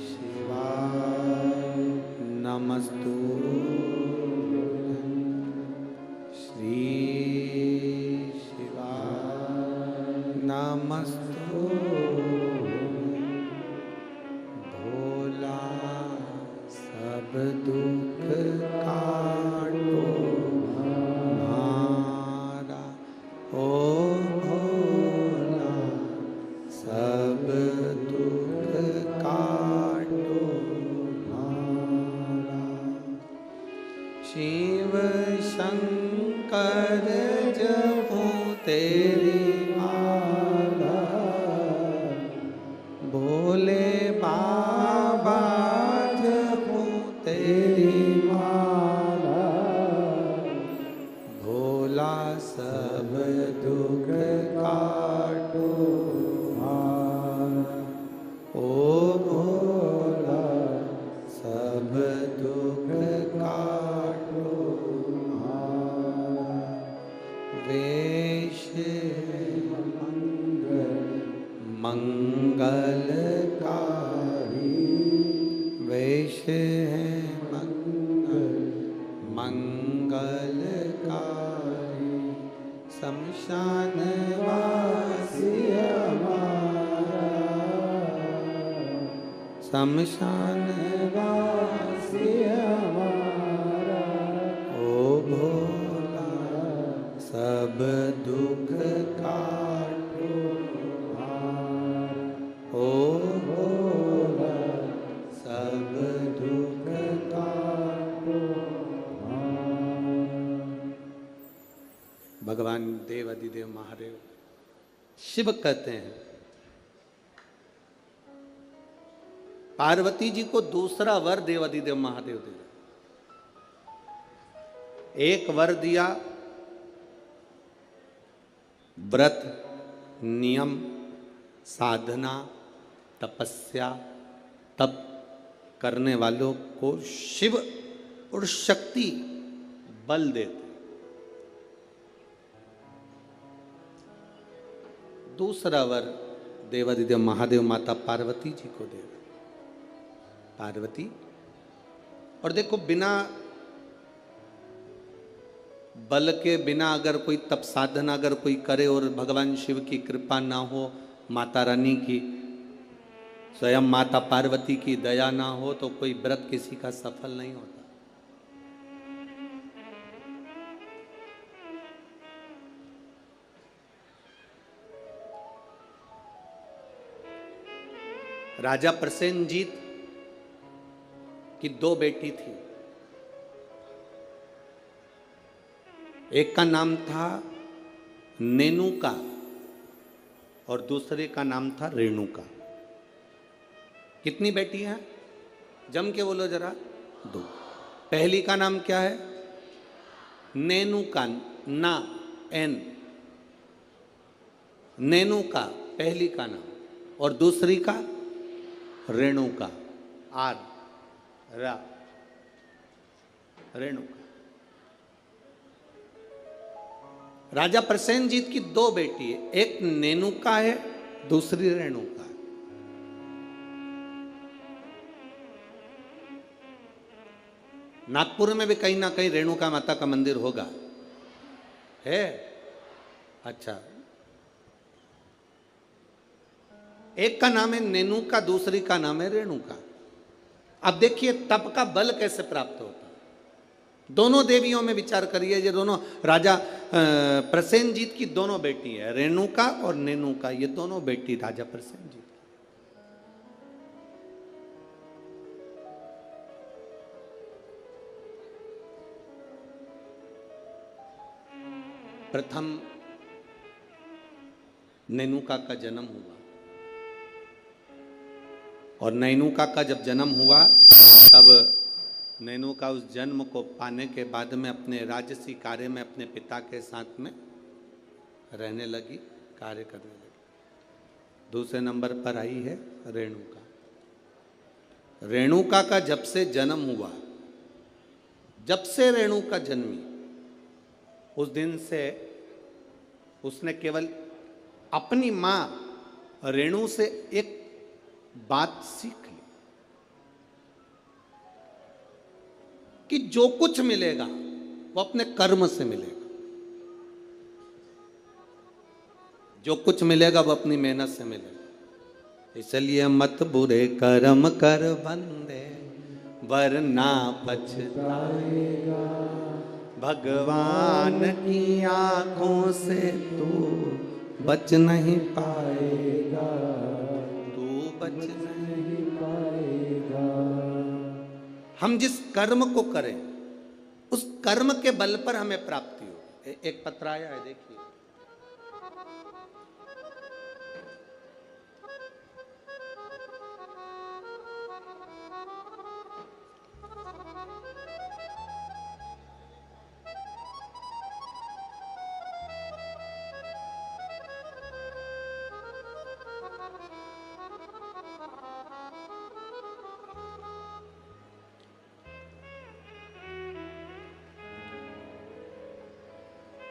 शिवा नमस्तु, श्री शिवा नमस्तु। भोला सब दुख काटो हमारा, ओ भोला सब दुख काटो हमारा। शिव शंकर जपो तेरी माला, भोले बाबा जपो तेरी माला, भोला सब दुख काटो हमारा, ओ भोला सब दुख काटो हमारा। वेश मंगलकारी, वेश है मंगलकारी, शमशान वासी हमारा, शमशान वासी हमारा, ओ भोला सब दुख काटो हमारा, ओ भोला सब दुख काटो हमारा। भगवान देव अधिदेव महादेव शिव कहते हैं, पार्वती जी को दूसरा वर देव अधिदेव महादेव दे। एक वर दिया व्रत, नियम, साधना, तपस्या, तप करने वालों को शिव और शक्ति बल देते। दूसरा वर देवादिदेव महादेव माता पार्वती जी को दे। पार्वती, और देखो बिना बल के, बिना अगर कोई तप साधना अगर कोई करे और भगवान शिव की कृपा ना हो, माता रानी की, स्वयं माता पार्वती की दया ना हो, तो कोई व्रत किसी का सफल नहीं होता। राजा प्रसेनजीत की दो बेटी थी। एक का नाम था नेनुका और दूसरे का नाम था रेणुका। कितनी बेटी हैं? जम के बोलो जरा। दो। पहली का नाम क्या है? नेनुका, ना एन, नेनुका पहली का नाम, और दूसरी का रेणुका, आर रा, रेणुका। राजा प्रसेनजीत की दो बेटी है, एक नेनुका है, दूसरी रेणुका है। नागपुर में भी कहीं ना कहीं रेणुका माता का मंदिर होगा, है? अच्छा। एक का नाम है नेनुका, दूसरी का नाम है रेणुका। अब देखिए तप का बल कैसे प्राप्त होता है। दोनों देवियों में विचार करिए, ये दोनों राजा प्रसेनजीत की दोनों बेटी है, रेणुका और नेनुका, ये दोनों बेटी राजा प्रसेनजीत। प्रथम नेनुका का जन्म हुआ और नेनुका का जब जन्म हुआ तब नेनुका उस जन्म को पाने के बाद में अपने राजसी कार्य में अपने पिता के साथ में रहने लगी, कार्य करने लगी। दूसरे नंबर पर आई है रेणुका। रेणुका का जब से जन्म हुआ, जब से रेणुका जन्मी, उस दिन से उसने केवल अपनी मां रेणु से एक बात सीख ली कि जो कुछ मिलेगा वो अपने कर्म से मिलेगा, जो कुछ मिलेगा वो अपनी मेहनत से मिलेगा। इसलिए मत बुरे कर्म कर बंदे वरना पछताएगा, भगवान की आंखों से तू बच नहीं पाएगा, तू बच नहीं पाएगा। हम जिस कर्म को करें उस कर्म के बल पर हमें प्राप्ति हो। एक पत्र आया है, देखिए।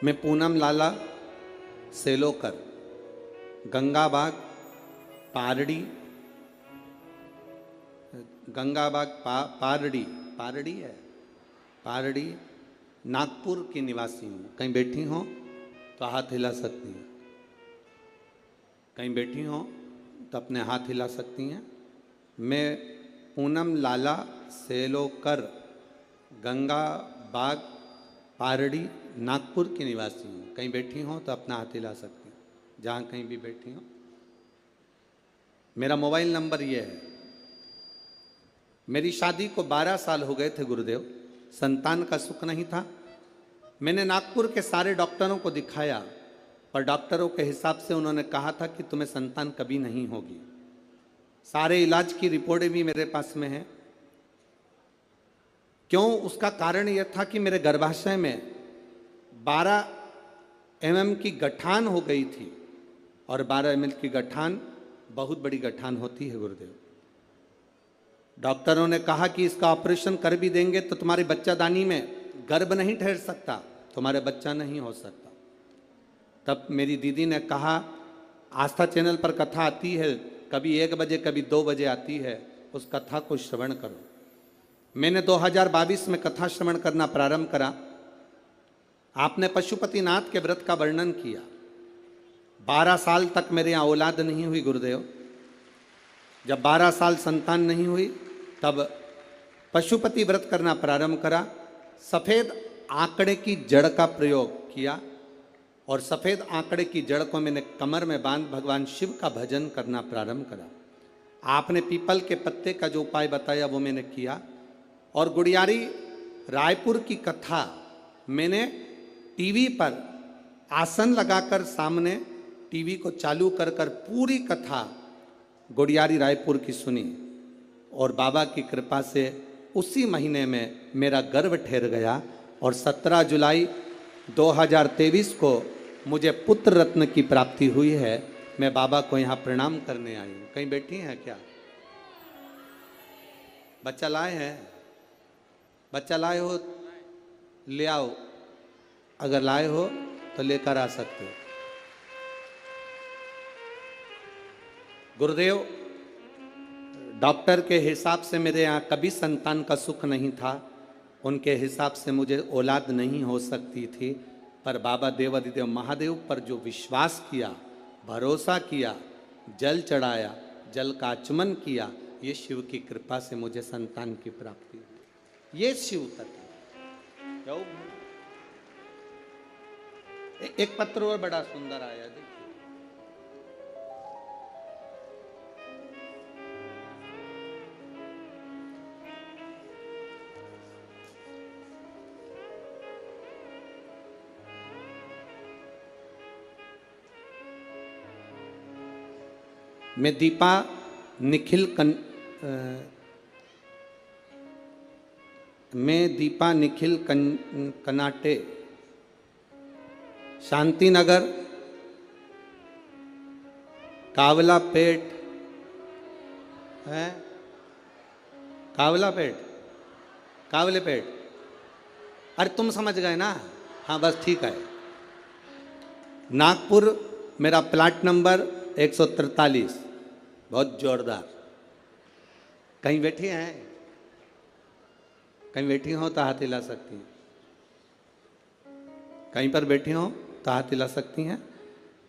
मैं पूनम लाला सेलोकर, गंगाबाग पारड़ी, गंगाबाग पारड़ी है, पारड़ी नागपुर की निवासी हूँ। कहीं बैठी हो तो हाथ हिला सकती हैं, कहीं बैठी हो तो अपने हाथ हिला सकती हैं। मैं पूनम लाला सेलोकर, गंगाबाग पारड़ी नागपुर की निवासी हूँ। कहीं बैठी हो तो अपना हाथ हिला सकती हैं, जहाँ कहीं भी बैठी हो। मेरा मोबाइल नंबर ये है। मेरी शादी को 12 साल हो गए थे गुरुदेव, संतान का सुख नहीं था। मैंने नागपुर के सारे डॉक्टरों को दिखाया, पर डॉक्टरों के हिसाब से उन्होंने कहा था कि तुम्हें संतान कभी नहीं होगी। सारे इलाज की रिपोर्टें भी मेरे पास में है। क्यों? उसका कारण यह था कि मेरे गर्भाशय में 12 mm की गठान हो गई थी, और 12 mm की गठान बहुत बड़ी गठान होती है गुरुदेव। डॉक्टरों ने कहा कि इसका ऑपरेशन कर भी देंगे तो तुम्हारी बच्चादानी में गर्भ नहीं ठहर सकता, तुम्हारे बच्चा नहीं हो सकता। तब मेरी दीदी ने कहा, आस्था चैनल पर कथा आती है, कभी 1 बजे कभी 2 बजे आती है, उस कथा को श्रवण करो। मैंने 2022 में कथा श्रवण करना प्रारंभ करा। आपने पशुपतिनाथ के व्रत का वर्णन किया। 12 साल तक मेरे यहाँ औलाद नहीं हुई गुरुदेव। जब 12 साल संतान नहीं हुई तब पशुपति व्रत करना प्रारंभ करा। सफ़ेद आंकड़े की जड़ का प्रयोग किया, और सफ़ेद आंकड़े की जड़ को मैंने कमर में बांध भगवान शिव का भजन करना प्रारंभ करा। आपने पीपल के पत्ते का जो उपाय बताया वो मैंने किया, और गुड़ियारी रायपुर की कथा मैंने टीवी पर आसन लगाकर सामने टीवी को चालू कर पूरी कथा गुड़ियारी रायपुर की सुनी, और बाबा की कृपा से उसी महीने में मेरा गर्भ ठहर गया, और 17 जुलाई 2023 को मुझे पुत्र रत्न की प्राप्ति हुई है। मैं बाबा को यहाँ प्रणाम करने आई हूँ। कहीं बैठी हैं क्या? बच्चा लाए हैं? बच्चा लाए हो ले आओ, अगर लाए हो तो लेकर आ सकते हो। गुरुदेव, डॉक्टर के हिसाब से मेरे यहाँ कभी संतान का सुख नहीं था। उनके हिसाब से मुझे औलाद नहीं हो सकती थी, पर बाबा देवाधिदेव महादेव पर जो विश्वास किया, भरोसा किया, जल चढ़ाया, जल का आचमन किया, ये शिव की कृपा से मुझे संतान की प्राप्ति हुई। ये शिव तत्व। एक पत्र और बड़ा सुंदर आया, देखिए। मैं दीपा निखिल कनाटे, शांति नगर, कावलापेट है, कावलेपेट। अरे तुम समझ गए ना? हाँ बस ठीक है। नागपुर मेरा प्लाट नंबर 143। बहुत जोरदार। कहीं बैठी हैं? कहीं बैठी हो तो हाथ हिला सकती हैं। कहीं पर बैठी हो तो हाथ हिला सकती हैं।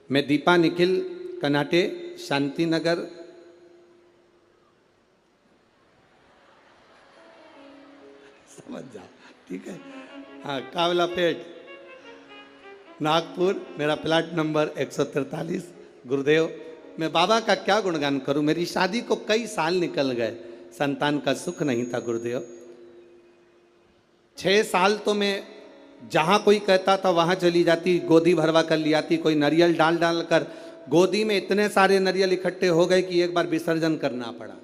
मैं दीपा निखिल कनाटे, शांति नगर, समझ जाओ, ठीक है। हाँ, कावलापेट, नागपुर, मेरा प्लाट नंबर 143। गुरुदेव, मैं बाबा का क्या गुणगान करूं? मेरी शादी को कई साल निकल गए, संतान का सुख नहीं था गुरुदेव। 6 साल तो मैं जहां कोई कहता था वहां चली जाती, गोदी भरवा कर ले आती, कोई नारियल डाल डाल कर गोदी में इतने सारे नारियल इकट्ठे हो गए कि एक बार विसर्जन करना पड़ा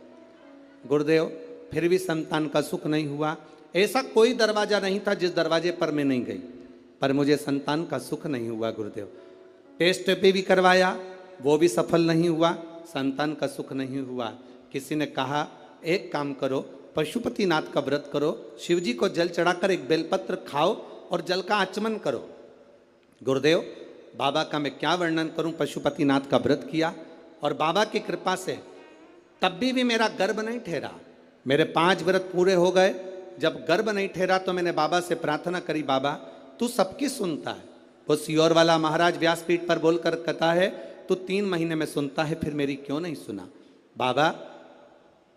गुरुदेव। फिर भी संतान का सुख नहीं हुआ। ऐसा कोई दरवाजा नहीं था जिस दरवाजे पर मैं नहीं गई, पर मुझे संतान का सुख नहीं हुआ गुरुदेव। टेस्ट पे भी करवाया, वो भी सफल नहीं हुआ, संतान का सुख नहीं हुआ। किसी ने कहा एक काम करो, पशुपतिनाथ का व्रत करो, शिवजी को जल चढ़ाकर एक बेलपत्र खाओ और जल का आचमन करो। गुरुदेव, बाबा का मैं क्या वर्णन करूं। पशुपतिनाथ का व्रत किया और बाबा की कृपा से तब भी मेरा गर्भ नहीं ठहरा। मेरे 5 व्रत पूरे हो गए। जब गर्भ नहीं ठहरा तो मैंने बाबा से प्रार्थना करी, बाबा तू सबकी सुनता है। वो सियोर वाला महाराज व्यासपीठ पर बोलकर कहता है तू 3 महीने में सुनता है, फिर मेरी क्यों नहीं सुना? बाबा,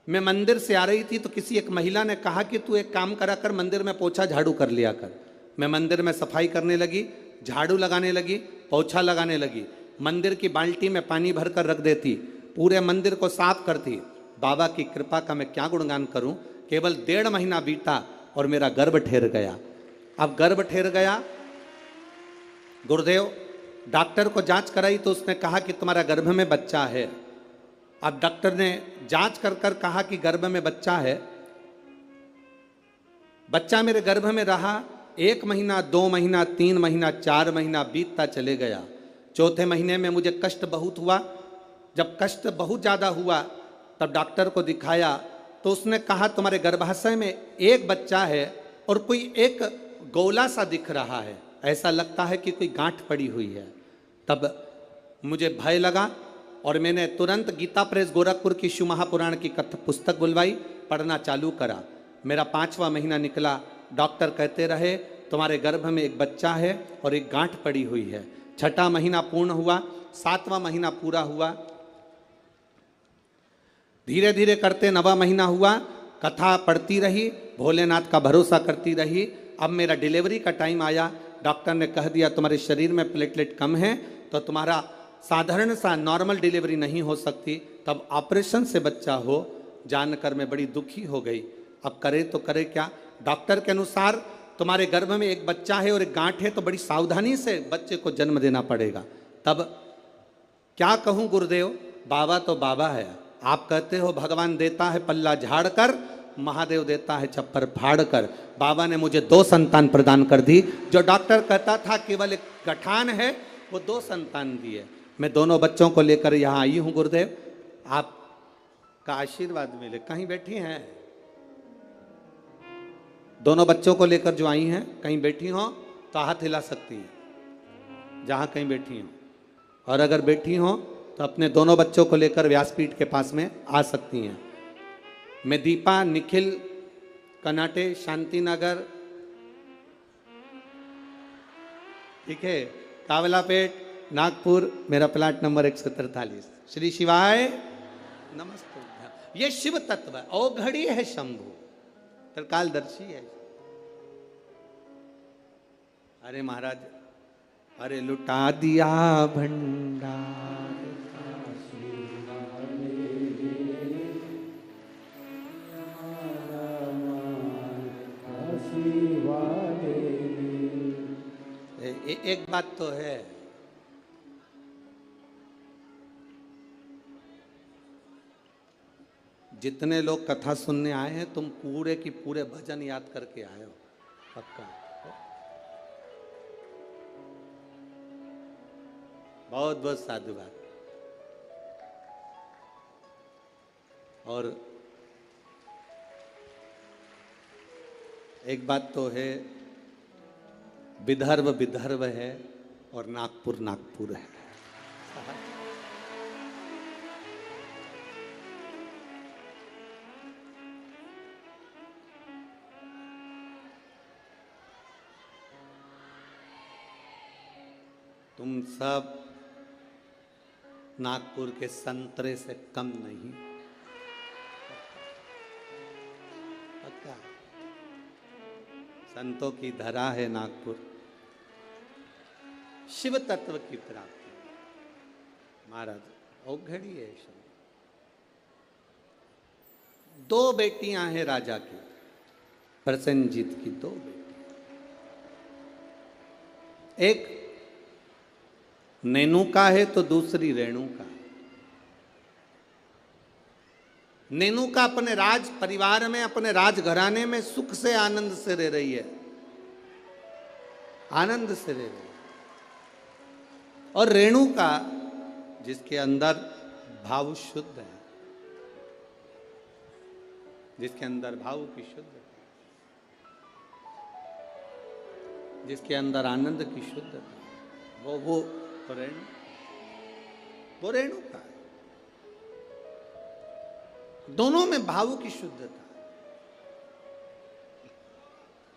मैं मंदिर से आ रही थी तो किसी एक महिला ने कहा कि तू एक काम करा कर, मंदिर में पोछा झाड़ू कर लिया कर। मैं मंदिर में सफाई करने लगी, झाड़ू लगाने लगी, पोछा लगाने लगी, मंदिर की बाल्टी में पानी भरकर रख देती, पूरे मंदिर को साफ करती। बाबा की कृपा का मैं क्या गुणगान करूं। केवल 1.5 महीना बीता और मेरा गर्भ ठहर गया। अब गर्भ ठहर गया गुरुदेव, डॉक्टर को जांच कराई तो उसने कहा कि तुम्हारा गर्भ में बच्चा है। अब डॉक्टर ने जांच कर कर कहा कि गर्भ में बच्चा है। बच्चा मेरे गर्भ में रहा 1 महीना, 2 महीना, 3 महीना, 4 महीना बीतता चले गया। 4थे महीने में मुझे कष्ट बहुत हुआ। जब कष्ट बहुत ज़्यादा हुआ तब डॉक्टर को दिखाया तो उसने कहा तुम्हारे गर्भाशय में एक बच्चा है और कोई एक गोला सा दिख रहा है, ऐसा लगता है कि कोई गांठ पड़ी हुई है। तब मुझे भय लगा और मैंने तुरंत गीता प्रेस गोरखपुर की शिव महापुराण की पुस्तक बुलवाई, पढ़ना चालू करा। मेरा 5वां महीना निकला। डॉक्टर कहते रहे तुम्हारे गर्भ में एक बच्चा है और एक गांठ पड़ी हुई है। 6ठा महीना पूर्ण हुआ, 7वां महीना पूरा हुआ, धीरे धीरे करते 9वां महीना हुआ। कथा पढ़ती रही, भोलेनाथ का भरोसा करती रही। अब मेरा डिलीवरी का टाइम आया। डॉक्टर ने कह दिया तुम्हारे शरीर में प्लेटलेट कम है तो तुम्हारा साधारण सा नॉर्मल डिलीवरी नहीं हो सकती, तब ऑपरेशन से बच्चा हो। जानकर मैं बड़ी दुखी हो गई। अब करे तो करे क्या? डॉक्टर के अनुसार तुम्हारे गर्भ में एक बच्चा है और एक गांठ है तो बड़ी सावधानी से बच्चे को जन्म देना पड़ेगा। तब क्या कहूँ गुरुदेव, बाबा तो बाबा है। आप कहते हो भगवान देता है पल्ला झाड़ कर, महादेव देता है छप्पर फाड़ कर। बाबा ने मुझे 2 संतान प्रदान कर दी। जो डॉक्टर कहता था केवल एक गठान है, वो 2 संतान दिए। मैं दोनों बच्चों को लेकर यहाँ आई हूँ गुरुदेव, आपका आशीर्वाद मिले। कहीं बैठी हैं? दोनों बच्चों को लेकर जो आई हैं, कहीं बैठी हो तो हाथ हिला सकती हैं जहाँ कहीं बैठी हो, और अगर बैठी हो तो अपने दोनों बच्चों को लेकर व्यासपीठ के पास में आ सकती हैं। मैं दीपा निखिल कनाटे, शांति नगर, ठीक है, कावलापेट, नागपुर, मेरा प्लाट नंबर 143। श्री शिवाय नमस्ते। ये शिव तत्व है, औघड़ी है शंभु, त्रिकालदर्शी है। अरे महाराज, अरे लुटा दिया भंडार एक बात तो है, जितने लोग कथा सुनने आए हैं तुम पूरे की पूरे भजन याद करके आए हो, पक्का। बहुत बहुत साधुवाद। और एक बात तो है, विदर्भ विदर्भ है और नागपुर नागपुर है। तुम सब नागपुर के संतरे से कम नहीं, पक्का। संतों की धरा है नागपुर, शिव तत्व की प्राप्ति। महाराज औघड़ी है शब्द। 2 बेटियां हैं राजा की, प्रसेनजीत की 2 बेटियां। एक नेनुका है तो दूसरी रेणुका। नेनुका अपने राज परिवार में, अपने राजघराने में सुख से आनंद से रह रही है, आनंद से रह रही है। और रेणुका जिसके अंदर भाव शुद्ध है, जिसके अंदर भाव की शुद्धता, जिसके अंदर आनंद की शुद्धता, वो रेणुका है। दोनों में भाव की शुद्धता।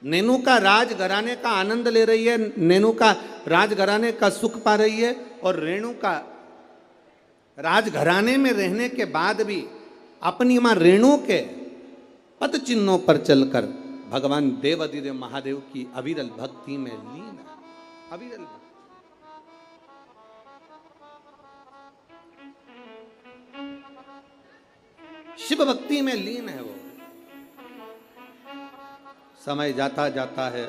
नेनुका राजघराने का आनंद ले रही है, नेनुका राजघराने का सुख पा रही है, और रेणुका राजघराने में रहने के बाद भी अपनी मां रेणु के पद चिन्हों पर चलकर भगवान देवाधिदेव महादेव की अविरल भक्ति में लीन है। अविरल भक्ति, शिव भक्ति में लीन है वो। समय जाता जाता है,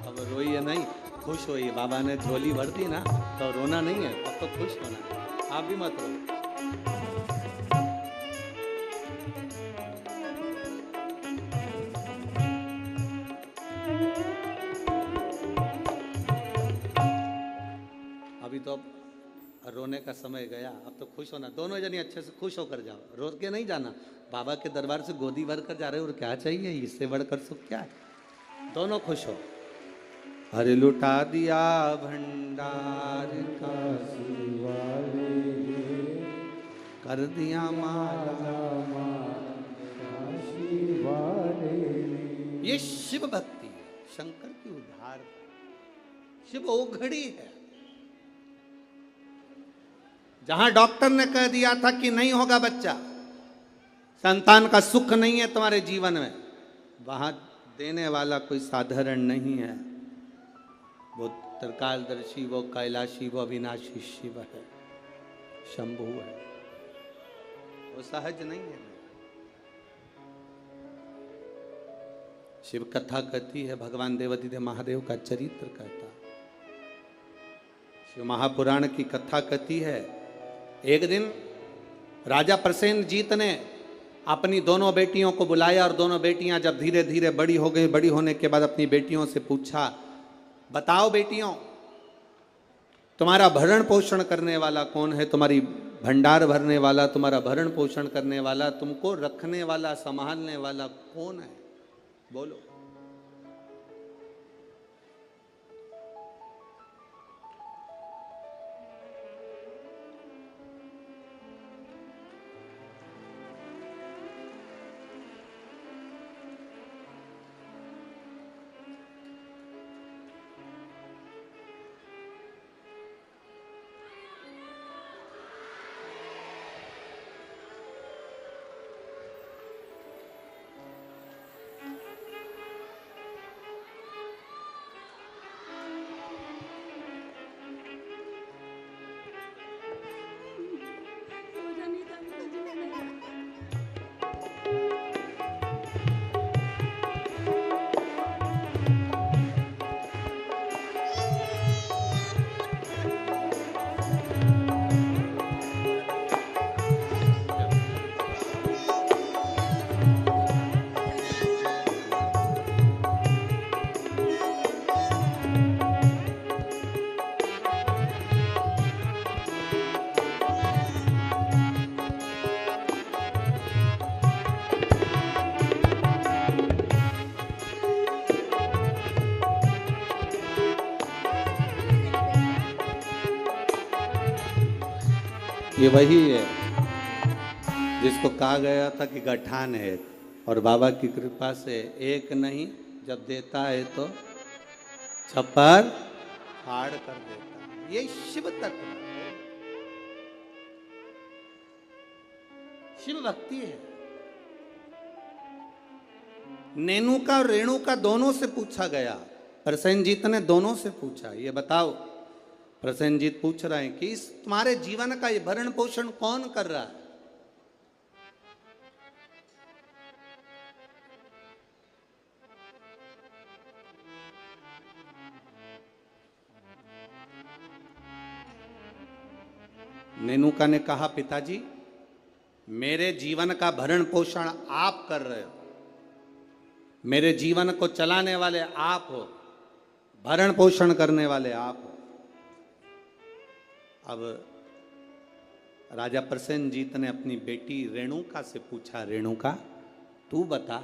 अब रोइए नहीं, खुश होइए। बाबा ने झोली भर दी ना, तो रोना नहीं है, अब तो खुश होना है। आप भी मत रो। अभी तो रोने का समय गया, अब तो खुश होना। दोनों जने अच्छे से खुश होकर जाओ, रो के नहीं जाना। बाबा के दरबार से गोदी भर कर जा रहे हो, और क्या चाहिए, इससे बढ़कर सुख क्या है। दोनों खुश हो। अरे लुटा दिया भंडार का कर दिया माला, ये शिव भक्ति है, शंकर की उद्धार। शिव औघड़ी है। जहां डॉक्टर ने कह दिया था कि नहीं होगा बच्चा, संतान का सुख नहीं है तुम्हारे जीवन में, वहां देने वाला कोई साधारण नहीं है। वो त्रिकालदर्शी, वो कैलाशी, वो अविनाशी शिव है, शंभु है। वो सहज नहीं है। शिव कथा कहती है, भगवान देवाधिदेव महादेव का चरित्र कहता। शिव महापुराण की कथा कहती है, एक दिन राजा प्रसेनजीत ने अपनी दोनों बेटियों को बुलाया, और दोनों बेटियां जब धीरे धीरे बड़ी हो गई, बड़ी होने के बाद अपनी बेटियों से पूछा, बताओ बेटियों, तुम्हारा भरण पोषण करने वाला कौन है, तुम्हारी भंडार भरने वाला, तुम्हारा भरण पोषण करने वाला, तुमको रखने वाला, संभालने वाला कौन है? बोलो। ये वही है जिसको कहा गया था कि गठान है, और बाबा की कृपा से एक नहीं, जब देता है तो छप्पर फाड़ कर देता है। ये शिव तत्व, शिव भक्ति है। नेनुका और रेणुका दोनों से पूछा गया, प्रसेनजीत ने दोनों से पूछा, ये बताओ। प्रसेनजीत पूछ रहे हैं कि इस तुम्हारे जीवन का ये भरण पोषण कौन कर रहा है? नेनुका ने कहा, पिताजी मेरे जीवन का भरण पोषण आप कर रहे हो, मेरे जीवन को चलाने वाले आप हो, भरण पोषण करने वाले आप हो। अब राजा प्रसेनजीत ने अपनी बेटी रेणुका से पूछा, रेणुका तू बता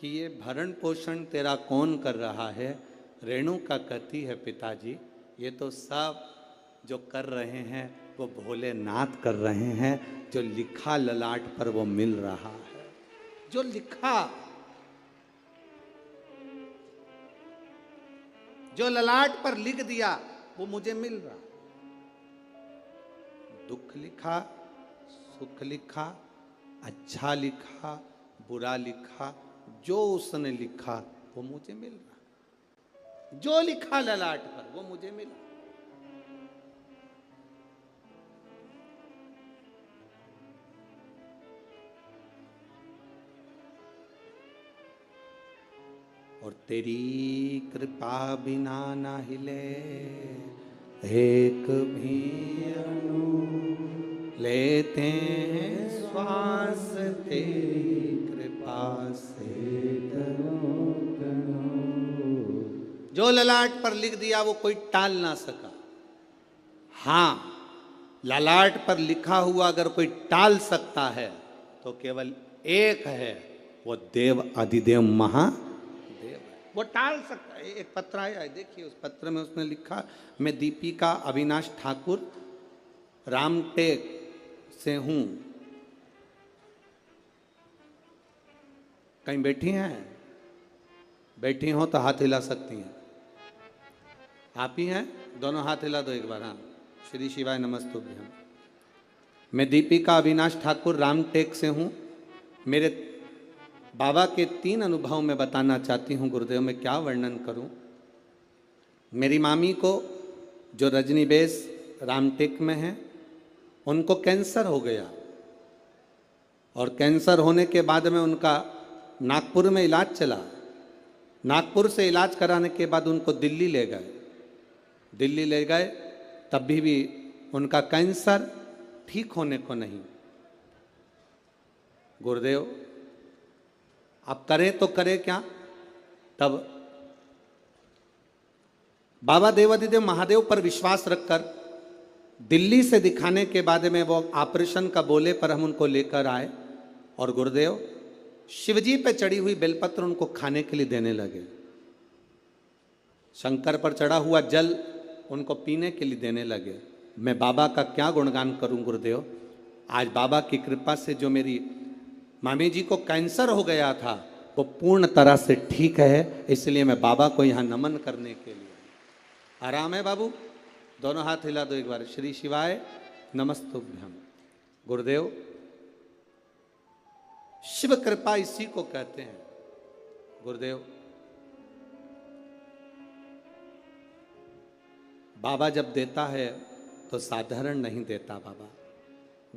कि ये भरण पोषण तेरा कौन कर रहा है? रेणुका कहती है, पिताजी ये तो सब जो कर रहे हैं वो भोलेनाथ कर रहे हैं, जो लिखा ललाट पर वो मिल रहा है, जो लिखा, जो ललाट पर लिख दिया वो मुझे मिल रहा। दुख लिखा, सुख लिखा, अच्छा लिखा, बुरा लिखा, जो उसने लिखा वो मुझे मिल रहा। जो लिखा ललाट पर वो मुझे मिला। और तेरी कृपा बिना ना हिले एक भी अणु, लेते हैं श्वास तेरी कृपा से तनो तनो। जो ललाट पर लिख दिया वो कोई टाल ना सका। हाँ, ललाट पर लिखा हुआ अगर कोई टाल सकता है तो केवल एक है, वो देव अधिदेव महादेव है, वो टाल सकता है। एक पत्र आया है, देखिए उस पत्र में उसने लिखा, मैं दीपिका अविनाश ठाकुर रामटेक से हूं। कहीं बैठी हैं? बैठी हो तो हाथ हिला सकती हैं। आप ही हैं? दोनों हाथ हिला दो एक बार। हाँ, श्री शिवाय नमस्तुभ्यम। मैं दीपिका अविनाश ठाकुर रामटेक से हूं। मेरे बाबा के 3 अनुभव मैं बताना चाहती हूँ गुरुदेव, मैं क्या वर्णन करूँ। मेरी मामी को जो रजनी बेस रामटेक में है, उनको कैंसर हो गया, और कैंसर होने के बाद में उनका नागपुर में इलाज चला। नागपुर से इलाज कराने के बाद उनको दिल्ली ले गए। दिल्ली ले गए तब भी उनका कैंसर ठीक होने को नहीं। गुरुदेव अब करें तो करें क्या? तब बाबा देवाधिदेव महादेव पर विश्वास रखकर दिल्ली से दिखाने के बाद में वो ऑपरेशन का बोले पर हम उनको लेकर आए और गुरुदेव शिवजी पे चढ़ी हुई बेलपत्र उनको खाने के लिए देने लगे। शंकर पर चढ़ा हुआ जल उनको पीने के लिए देने लगे। मैं बाबा का क्या गुणगान करूं गुरुदेव। आज बाबा की कृपा से जो मेरी मामी जी को कैंसर हो गया था वो पूर्ण तरह से ठीक है, इसलिए मैं बाबा को यहाँ नमन करने के लिए। आराम है बाबू, दोनों हाथ हिला दो एक बार। श्री शिवाय नमस्तुभ्यम। गुरुदेव शिव कृपा इसी को कहते हैं। गुरुदेव बाबा जब देता है तो साधारण नहीं देता बाबा।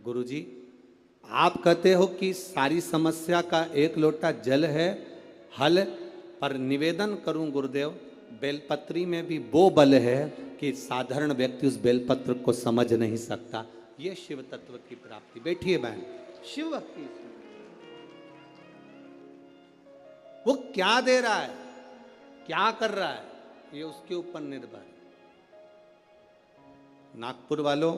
गुरुजी आप कहते हो कि सारी समस्या का एक लोटा जल है हल, पर निवेदन करूं गुरुदेव बेलपत्री में भी वो बल है कि साधारण व्यक्ति उस बेलपत्र को समझ नहीं सकता। ये शिव तत्व की प्राप्ति। बैठिए बहन। शिव भक्ति वो क्या दे रहा है, क्या कर रहा है, ये उसके ऊपर निर्भर है। नागपुर वालों,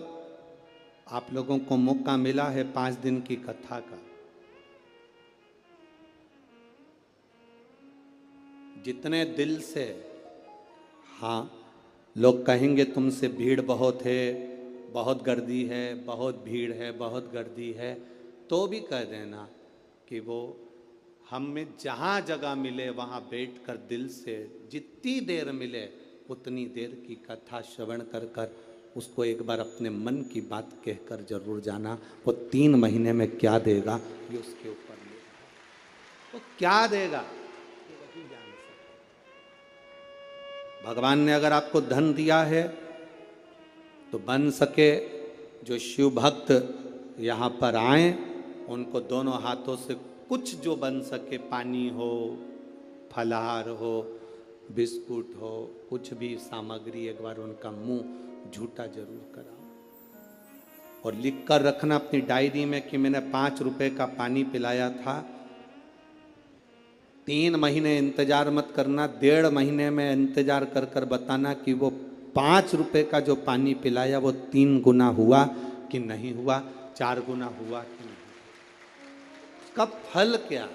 आप लोगों को मौका मिला है 5 दिन की कथा का। जितने दिल से, हाँ लोग कहेंगे तुमसे भीड़ बहुत है, बहुत गर्दी है, बहुत भीड़ है, बहुत गर्दी है, तो भी कह देना कि वो हमें जहाँ जगह मिले वहाँ बैठकर दिल से जितनी देर मिले उतनी देर की कथा श्रवण कर कर उसको एक बार अपने मन की बात कहकर जरूर जाना। वो 3 महीने में क्या देगा ये उसके ऊपर है। वो क्या देगा ये वही जान सकता। भगवान ने अगर आपको धन दिया है तो बन सके जो शिव भक्त यहाँ पर आए उनको दोनों हाथों से कुछ जो बन सके, पानी हो, फलाहार हो, बिस्कुट हो, कुछ भी सामग्री एक बार उनका मुंह झूठा जरूर कराओ और लिख कर रखना अपनी डायरी में कि मैंने 5 रुपए का पानी पिलाया था। 3 महीने इंतजार मत करना, 1.5 महीने में इंतजार कर कर बताना कि वो 5 रुपए का जो पानी पिलाया वो 3 गुना हुआ कि नहीं हुआ, 4 गुना हुआ कि नहीं। उसका फल क्या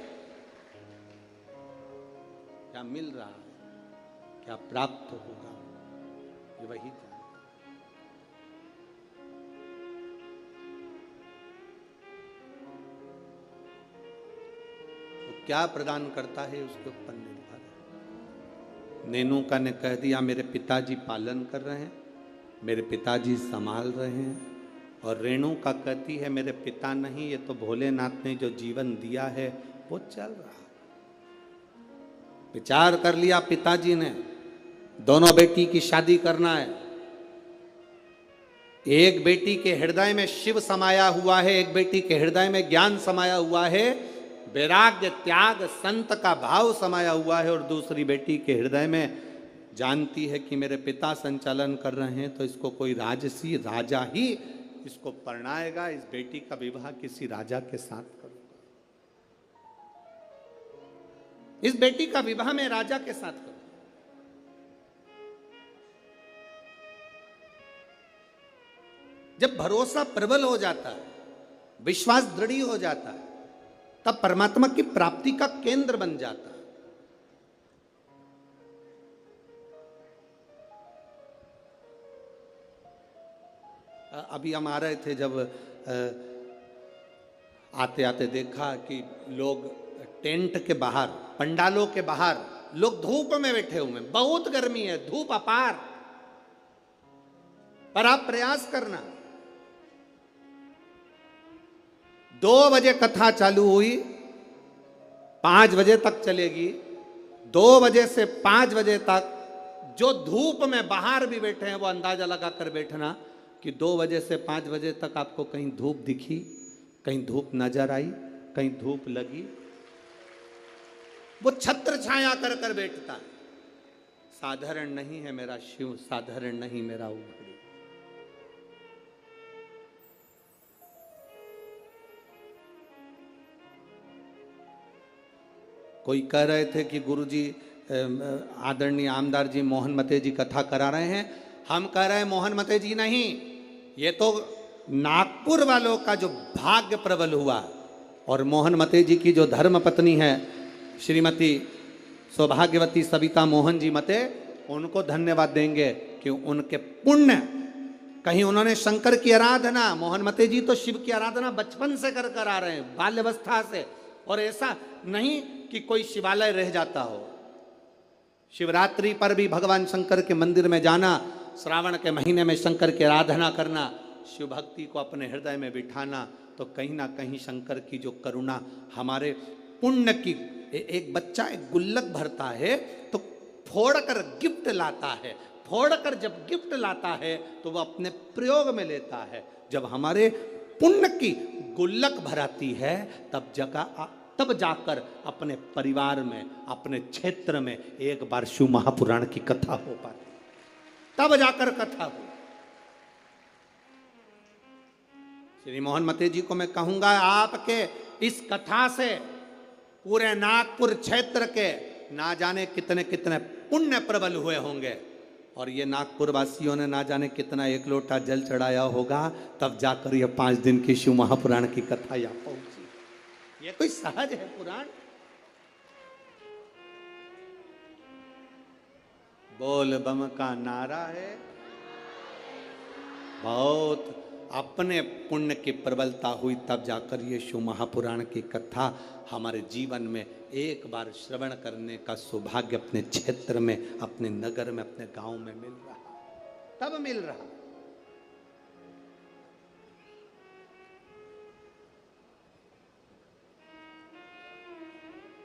क्या मिल रहा है, क्या प्राप्त होगा, ये वही जान। क्या प्रदान करता है उसके ऊपर निर्भर है। नेनुका ने कह दिया मेरे पिताजी पालन कर रहे हैं, मेरे पिताजी संभाल रहे हैं, और रेणुका कहती है मेरे पिता नहीं, ये तो भोलेनाथ ने जो जीवन दिया है वो चल रहा है। विचार कर लिया पिताजी ने, दोनों बेटी की शादी करना है। एक बेटी के हृदय में शिव समाया हुआ है, एक बेटी के हृदय में ज्ञान समाया हुआ है, वैराग्य त्याग संत का भाव समाया हुआ है, और दूसरी बेटी के हृदय में जानती है कि मेरे पिता संचालन कर रहे हैं तो इसको कोई राजसी राजा ही इसको परणाएगा। इस बेटी का विवाह किसी राजा के साथ करूंगा, इस बेटी का विवाह मैं राजा के साथ करूंगा। जब भरोसा प्रबल हो जाता है, विश्वास दृढ़ हो जाता है, तब परमात्मा की प्राप्ति का केंद्र बन जाता है। अभी हम आ रहे थे, जब आते आते देखा कि लोग टेंट के बाहर, पंडालों के बाहर लोग धूप में बैठे हुए हैं। बहुत गर्मी है, धूप अपार, पर आप प्रयास करना। 2 बजे कथा चालू हुई, 5 बजे तक चलेगी। 2 बजे से 5 बजे तक जो धूप में बाहर भी बैठे हैं वो अंदाजा लगा कर बैठना कि 2 बजे से 5 बजे तक आपको कहीं धूप दिखी, कहीं धूप नजर आई, कहीं धूप लगी। वो छत्र छाया कर कर बैठता है। साधारण नहीं है मेरा शिव, साधारण नहीं मेरा उघड़ी। कोई कह रहे थे कि गुरुजी, आदरणीय आमदार जी मोहन मते जी कथा करा रहे हैं। हम कह रहे हैं मोहन मते जी नहीं, ये तो नागपुर वालों का जो भाग्य प्रबल हुआ। और मोहन मते जी की जो धर्म पत्नी है श्रीमती सौभाग्यवती सविता मोहन जी मते, उनको धन्यवाद देंगे कि उनके पुण्य, कहीं उन्होंने शंकर की आराधना, मोहन मते जी तो शिव की आराधना बचपन से कर कर आ रहे हैं, बाल्यावस्था से। और ऐसा नहीं कि कोई शिवालय रह जाता हो, शिवरात्रि पर भी भगवान शंकर के मंदिर में जाना, श्रावण के महीने में शंकर की आराधना करना, शिव भक्ति को अपने हृदय में बिठाना, तो कहीं ना कहीं शंकर की जो करुणा हमारे पुण्य की। एक बच्चा एक गुल्लक भरता है तो फोड़कर गिफ्ट लाता है, फोड़कर जब गिफ्ट लाता है तो वह अपने प्रयोग में लेता है। जब हमारे पुण्य की गुल्लक भराती है तब जाकर अपने परिवार में, अपने क्षेत्र में एक बार शिव महापुराण की कथा हो पाती, तब जाकर कथा हो। श्री मोहन मते जी को मैं कहूंगा, आपके इस कथा से पूरे नागपुर क्षेत्र के ना जाने कितने कितने पुण्य प्रबल हुए होंगे। और ये नागपुर वासियों ने ना जाने कितना एक लोटा जल चढ़ाया होगा, तब जाकर ये 5 दिन की शिव महापुराण की कथा यहाँ पहुंची। ये कोई सहज है पुराण? बोल बम का नारा है। बहुत अपने पुण्य की प्रबलता हुई तब जाकर ये शिव महापुराण की कथा हमारे जीवन में एक बार श्रवण करने का सौभाग्य अपने क्षेत्र में, अपने नगर में, अपने गांव में मिल रहा, तब मिल रहा।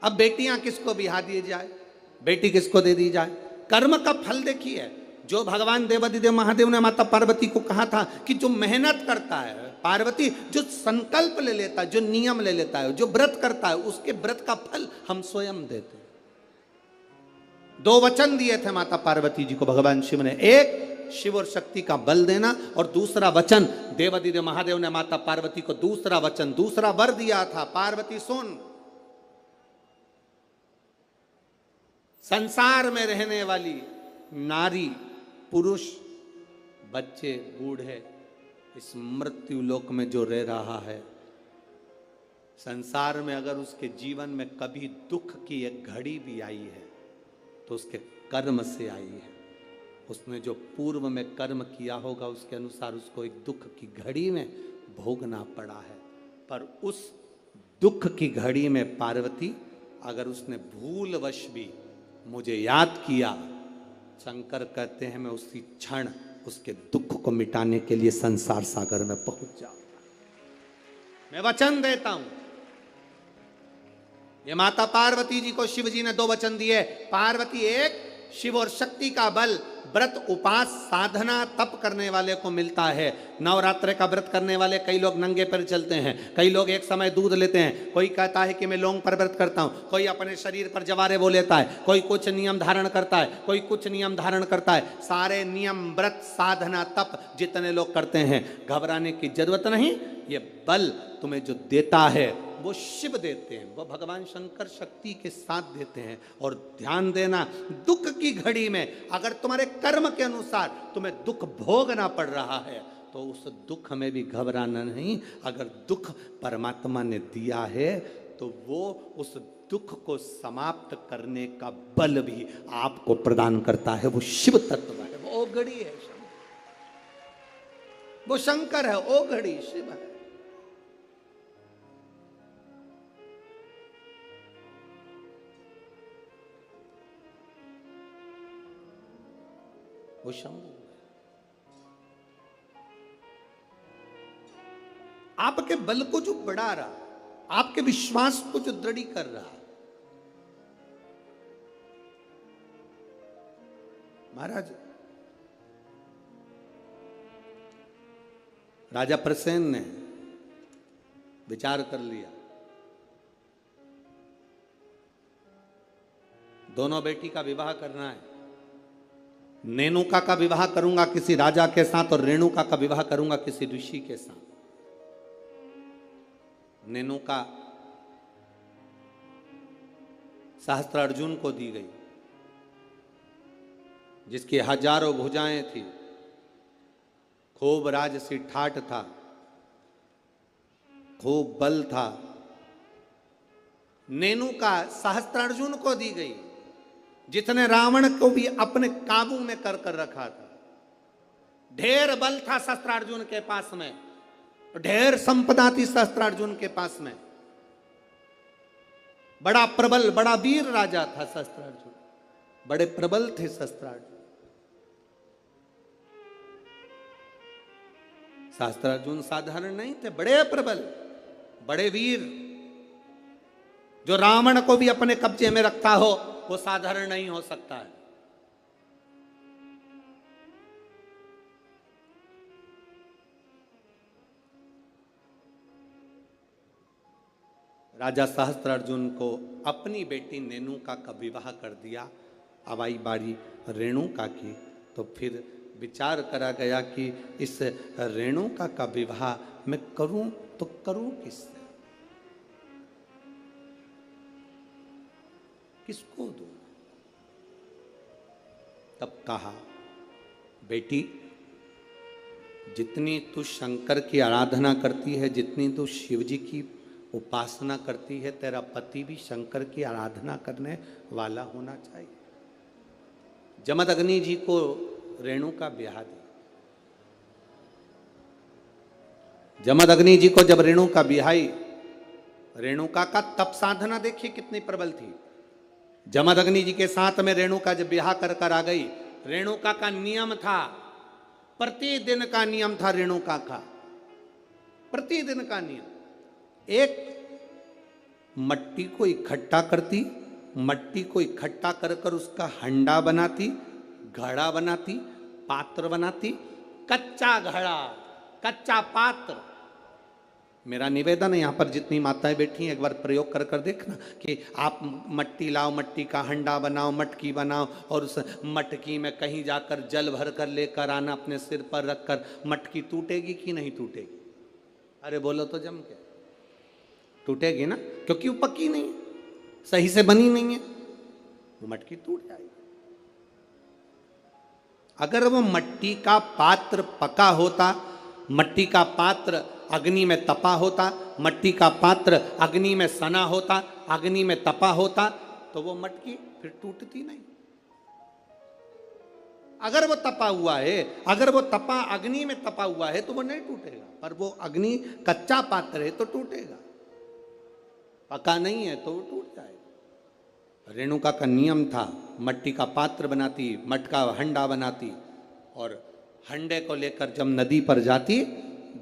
अब बेटियां किसको बिहा दी जाए, बेटी किसको दे दी जाए? कर्म का फल देखिए। जो भगवान देवादिदेव महादेव ने माता पार्वती को कहा था कि जो मेहनत करता है, पार्वती जो संकल्प ले लेता है, जो नियम ले लेता है, जो व्रत करता है, उसके व्रत का फल हम स्वयं देते हैं। 2 वचन दिए थे माता पार्वती जी को भगवान शिव ने, एक शिव और शक्ति का बल देना, और दूसरा वचन देवादिदेव महादेव ने माता पार्वती को दूसरा वचन, दूसरा वर दिया था, पार्वती सुन, संसार में रहने वाली नारी, पुरुष, बच्चे, बूढ़े, इस मृत्यु लोक में जो रह रहा है, संसार में अगर उसके जीवन में कभी दुख की एक घड़ी भी आई है तो उसके कर्म से आई है। उसने जो पूर्व में कर्म किया होगा उसके अनुसार उसको एक दुख की घड़ी में भोगना पड़ा है। पर उस दुख की घड़ी में पार्वती, अगर उसने भूलवश भी मुझे याद किया, शंकर कहते हैं मैं उसी क्षण उसके दुख को मिटाने के लिए संसार सागर में पहुंच जाऊंगा। मैं वचन देता हूं। ये माता पार्वती जी को शिव जी ने 2 वचन दिए। पार्वती, एक शिव और शक्ति का बल व्रत, उपास, साधना, तप करने वाले को मिलता है। नवरात्र का व्रत करने वाले कई लोग नंगे पैर चलते हैं, कई लोग एक समय दूध लेते हैं, कोई कहता है कि मैं लौंग पर व्रत करता हूं, कोई अपने शरीर पर जवारे बो लेता है, कोई कुछ नियम धारण करता है, कोई कुछ नियम धारण करता है। सारे नियम, व्रत, साधना, तप जितने लोग करते हैं, घबराने की जरूरत नहीं। ये बल तुम्हें जो देता है वो शिव देते हैं, वो भगवान शंकर शक्ति के साथ देते हैं। और ध्यान देना, दुख की घड़ी में अगर तुम्हारे कर्म के अनुसार तुम्हें दुख भोगना पड़ रहा है तो उस दुख में भी घबराना नहीं। अगर दुख परमात्मा ने दिया है तो वो उस दुख को समाप्त करने का बल भी आपको प्रदान करता है। वो शिव तत्व है, वो ओघड़ी है, वो शंकर है, ओघड़ी शिव है। वो शंभु आपके बल को जो बढ़ा रहा, आपके विश्वास को जो दृढ़ कर रहा। महाराज, राजा प्रसेन ने विचार कर लिया, दोनों बेटी का विवाह करना है। नेनुका का विवाह करूंगा किसी राजा के साथ और रेणुका का विवाह करूंगा किसी ऋषि के साथ। नेनुका सहस्त्रार्जुन को दी गई, जिसकी हजारों भुजाएं थी, खूब राजसी ठाठ था, खूब बल था। नेनुका सहस्त्रार्जुन को दी गई, जितने रावण को भी अपने काबू में कर कर रखा था। ढेर बल था सहस्त्रार्जुन के पास में, ढेर संपदा थी सहस्त्रार्जुन के पास में। बड़ा प्रबल, बड़ा वीर राजा था सहस्त्रार्जुन, बड़े प्रबल थे सहस्त्रार्जुन। सहस्त्रार्जुन साधारण नहीं थे, बड़े प्रबल, बड़े वीर। जो रावण को भी अपने कब्जे में रखता हो वो साधारण नहीं हो सकता है। राजा सहस्त्रार्जुन को अपनी बेटी रेणुका का विवाह कर दिया। अब आई बारी रेणुका की, तो फिर विचार करा गया कि इस रेणुका का विवाह मैं करूं तो करूं किससे, किसको दूं। तब कहा, बेटी जितनी तू शंकर की आराधना करती है, जितनी तू शिव जी की उपासना करती है, तेरा पति भी शंकर की आराधना करने वाला होना चाहिए। जमदग्नि जी को रेणुका ब्याह दी। जमदग्नि जी को जब रेणुका ब्याही, रेणुका का तप साधना देखिए कितनी प्रबल थी। जमदग्नि जी के साथ में रेणुका जब ब्याह कर कर आ गई, रेणुका का नियम था, प्रतिदिन का नियम था रेणुका का, प्रतिदिन का नियम। एक मट्टी को इकट्ठा करती, मट्टी को इकट्ठा कर कर उसका हंडा बनाती, घड़ा बनाती, पात्र बनाती, कच्चा घड़ा, कच्चा पात्र। मेरा निवेदन है, यहाँ पर जितनी माताएं बैठी हैं, एक बार प्रयोग कर कर देखना कि आप मट्टी लाओ, मट्टी का हंडा बनाओ, मटकी बनाओ, और उस मटकी में कहीं जाकर जल भर कर लेकर आना, अपने सिर पर रखकर। मटकी टूटेगी कि नहीं टूटेगी? अरे बोलो तो जम के टूटेगी ना, क्योंकि वो पकी नहीं, सही से बनी नहीं है, वो मटकी टूट जाएगी। अगर वो मट्टी का पात्र पका होता, मट्टी का पात्र अग्नि में तपा होता, मट्टी का पात्र अग्नि में सना होता, अग्नि में तपा होता, तो वो मटकी फिर टूटती नहीं। अगर वो तपा हुआ है, अगर वो तपा अग्नि में तपा हुआ है तो वो नहीं टूटेगा, पर वो अग्नि कच्चा पात्र है तो टूटेगा, पका नहीं है तो वो टूट जाएगा। रेणुका का नियम था, मट्टी का पात्र बनाती, मटका हंडा बनाती, और हंडे को लेकर जब नदी पर जाती,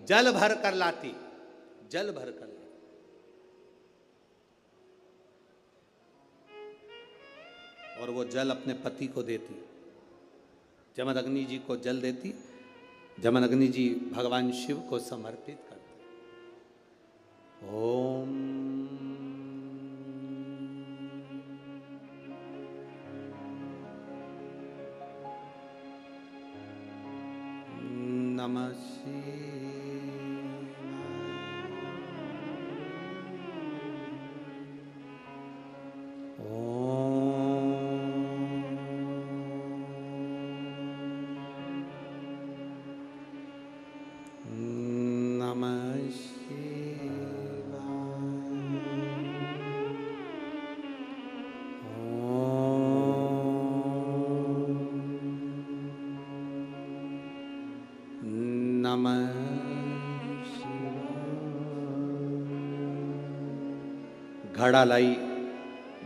जल भर कर लाती, जल भर कर लाती। और वो जल अपने पति को देती, जमदग्नि जी को जल देती। जमदग्नि जी भगवान शिव को समर्पित करते। ओम नमः घड़ा लाई,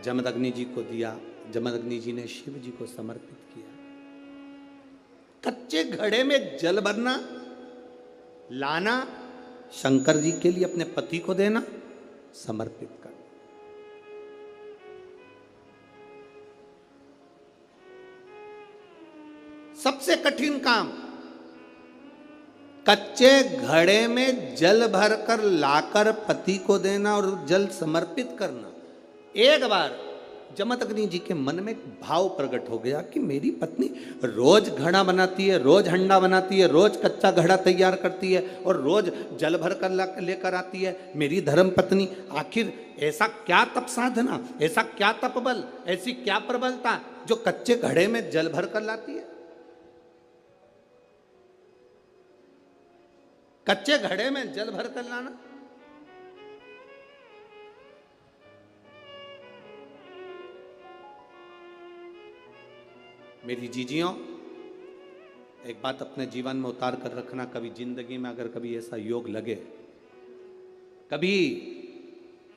जमदग्नि जी को दिया, जमदग्नि जी ने शिव जी को समर्पित किया। कच्चे घड़े में जल भरना, लाना, शंकर जी के लिए अपने पति को देना, समर्पित करना। सबसे कठिन काम, कच्चे घड़े में जल भरकर लाकर पति को देना और जल समर्पित करना। एक बार जमदग्नि जी के मन में भाव प्रकट हो गया कि मेरी पत्नी रोज घड़ा बनाती है, रोज हंडा बनाती है, रोज कच्चा घड़ा तैयार करती है और रोज जल भर कर लेकर आती है। मेरी धर्म पत्नी, आखिर ऐसा क्या तप साधना, ऐसा क्या तप बल, ऐसी क्या प्रबलता जो कच्चे घड़े में जल भर कर लाती है। कच्चे घड़े में जल भर कर लाना। मेरी जीजियों, एक बात अपने जीवन में उतार कर रखना, कभी जिंदगी में अगर कभी ऐसा योग लगे, कभी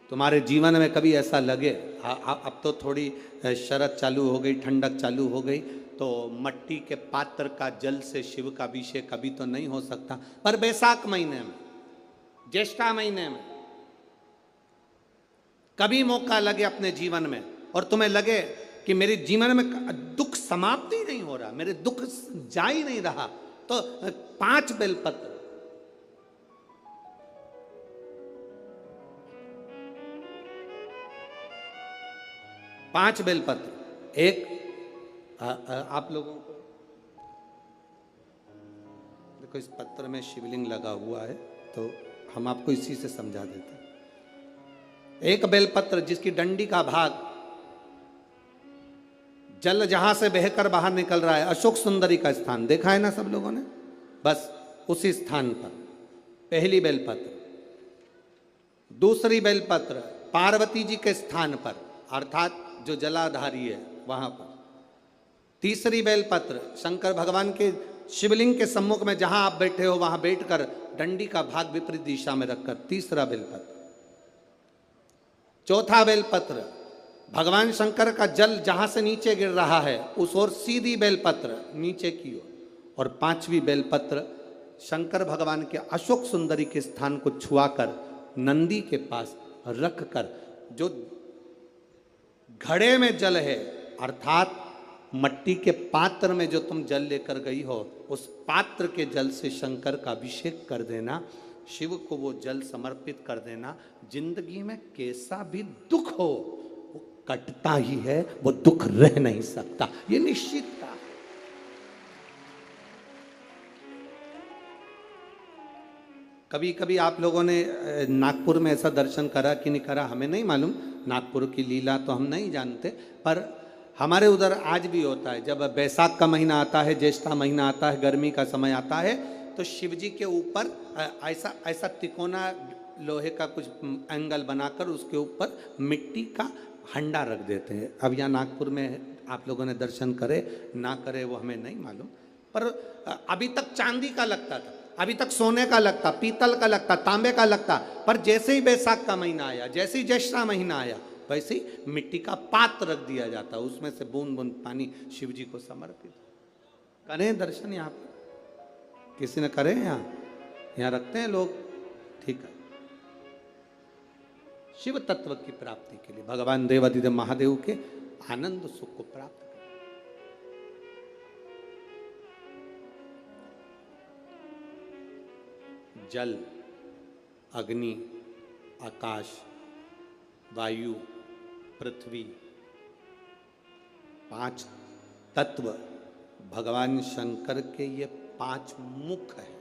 तुम्हारे जीवन में कभी ऐसा लगे, अब तो थोड़ी शरद चालू हो गई, ठंडक चालू हो गई, तो मट्टी के पात्र का जल से शिव का अभिषेक कभी तो नहीं हो सकता, पर बैसाख महीने में, ज्येष्ठा महीने में कभी मौका लगे अपने जीवन में और तुम्हें लगे कि मेरे जीवन में दुख समाप्त ही नहीं हो रहा, मेरे दुख जा ही नहीं रहा, तो 5 बेलपत्र, पांच बेलपत्र, एक आप लोगों को देखो इस पत्र में शिवलिंग लगा हुआ है, तो हम आपको इसी से समझा देते हैं। एक बेलपत्र जिसकी डंडी का भाग जल जहां से बहकर बाहर निकल रहा है, अशोक सुंदरी का स्थान देखा है ना सब लोगों ने, बस उसी स्थान पर पहली बेलपत्र। दूसरी बेलपत्र पार्वती जी के स्थान पर, अर्थात जो जलाधारी है वहां पर। तीसरी बेलपत्र शंकर भगवान के शिवलिंग के सम्मुख में जहां आप बैठे हो वहां बैठकर डंडी का भाग विपरीत दिशा में रखकर, तीसरा बेलपत्र। चौथा बेलपत्र भगवान शंकर का जल जहां से नीचे गिर रहा है उस ओर सीधी बेलपत्र नीचे की ओर। और पांचवी बेलपत्र शंकर भगवान के अशोक सुंदरी के स्थान को छुआकर नंदी के पास रखकर, जो घड़े में जल है अर्थात मट्टी के पात्र में जो तुम जल लेकर गई हो, उस पात्र के जल से शंकर का अभिषेक कर देना, शिव को वो जल समर्पित कर देना। जिंदगी में कैसा भी दुख हो वो कटता ही है, वो दुख रह नहीं सकता, ये निश्चित था। कभी कभी आप लोगों ने नागपुर में ऐसा दर्शन करा कि नहीं करा हमें नहीं मालूम, नागपुर की लीला तो हम नहीं जानते, पर हमारे उधर आज भी होता है। जब बैसाख का महीना आता है, ज्येष्ठा महीना आता है, गर्मी का समय आता है, तो शिव जी के ऊपर ऐसा ऐसा तिकोना लोहे का कुछ एंगल बनाकर उसके ऊपर मिट्टी का हंडा रख देते हैं। अब यहाँ नागपुर में आप लोगों ने दर्शन करे ना करे वो हमें नहीं मालूम, पर अभी तक चांदी का लगता था, अभी तक सोने का लगता, पीतल का लगता, तांबे का लगता, पर जैसे ही बैसाख का महीना आया, जैसे ही ज्येष्ठा महीना आया, वैसे ही मिट्टी का पात्र रख दिया जाता, उसमें से बूंद बूंद पानी शिव जी को समर्पित। करें दर्शन यहाँ पर, किसी ने करे यहाँ रखते हैं लोग, ठीक है। शिव तत्व की प्राप्ति के लिए भगवान देवादिदेव महादेव के आनंद सुख को प्राप्त करें। जल, अग्नि, आकाश, वायु, पृथ्वी, 5 तत्व भगवान शंकर के ये 5 मुख हैं।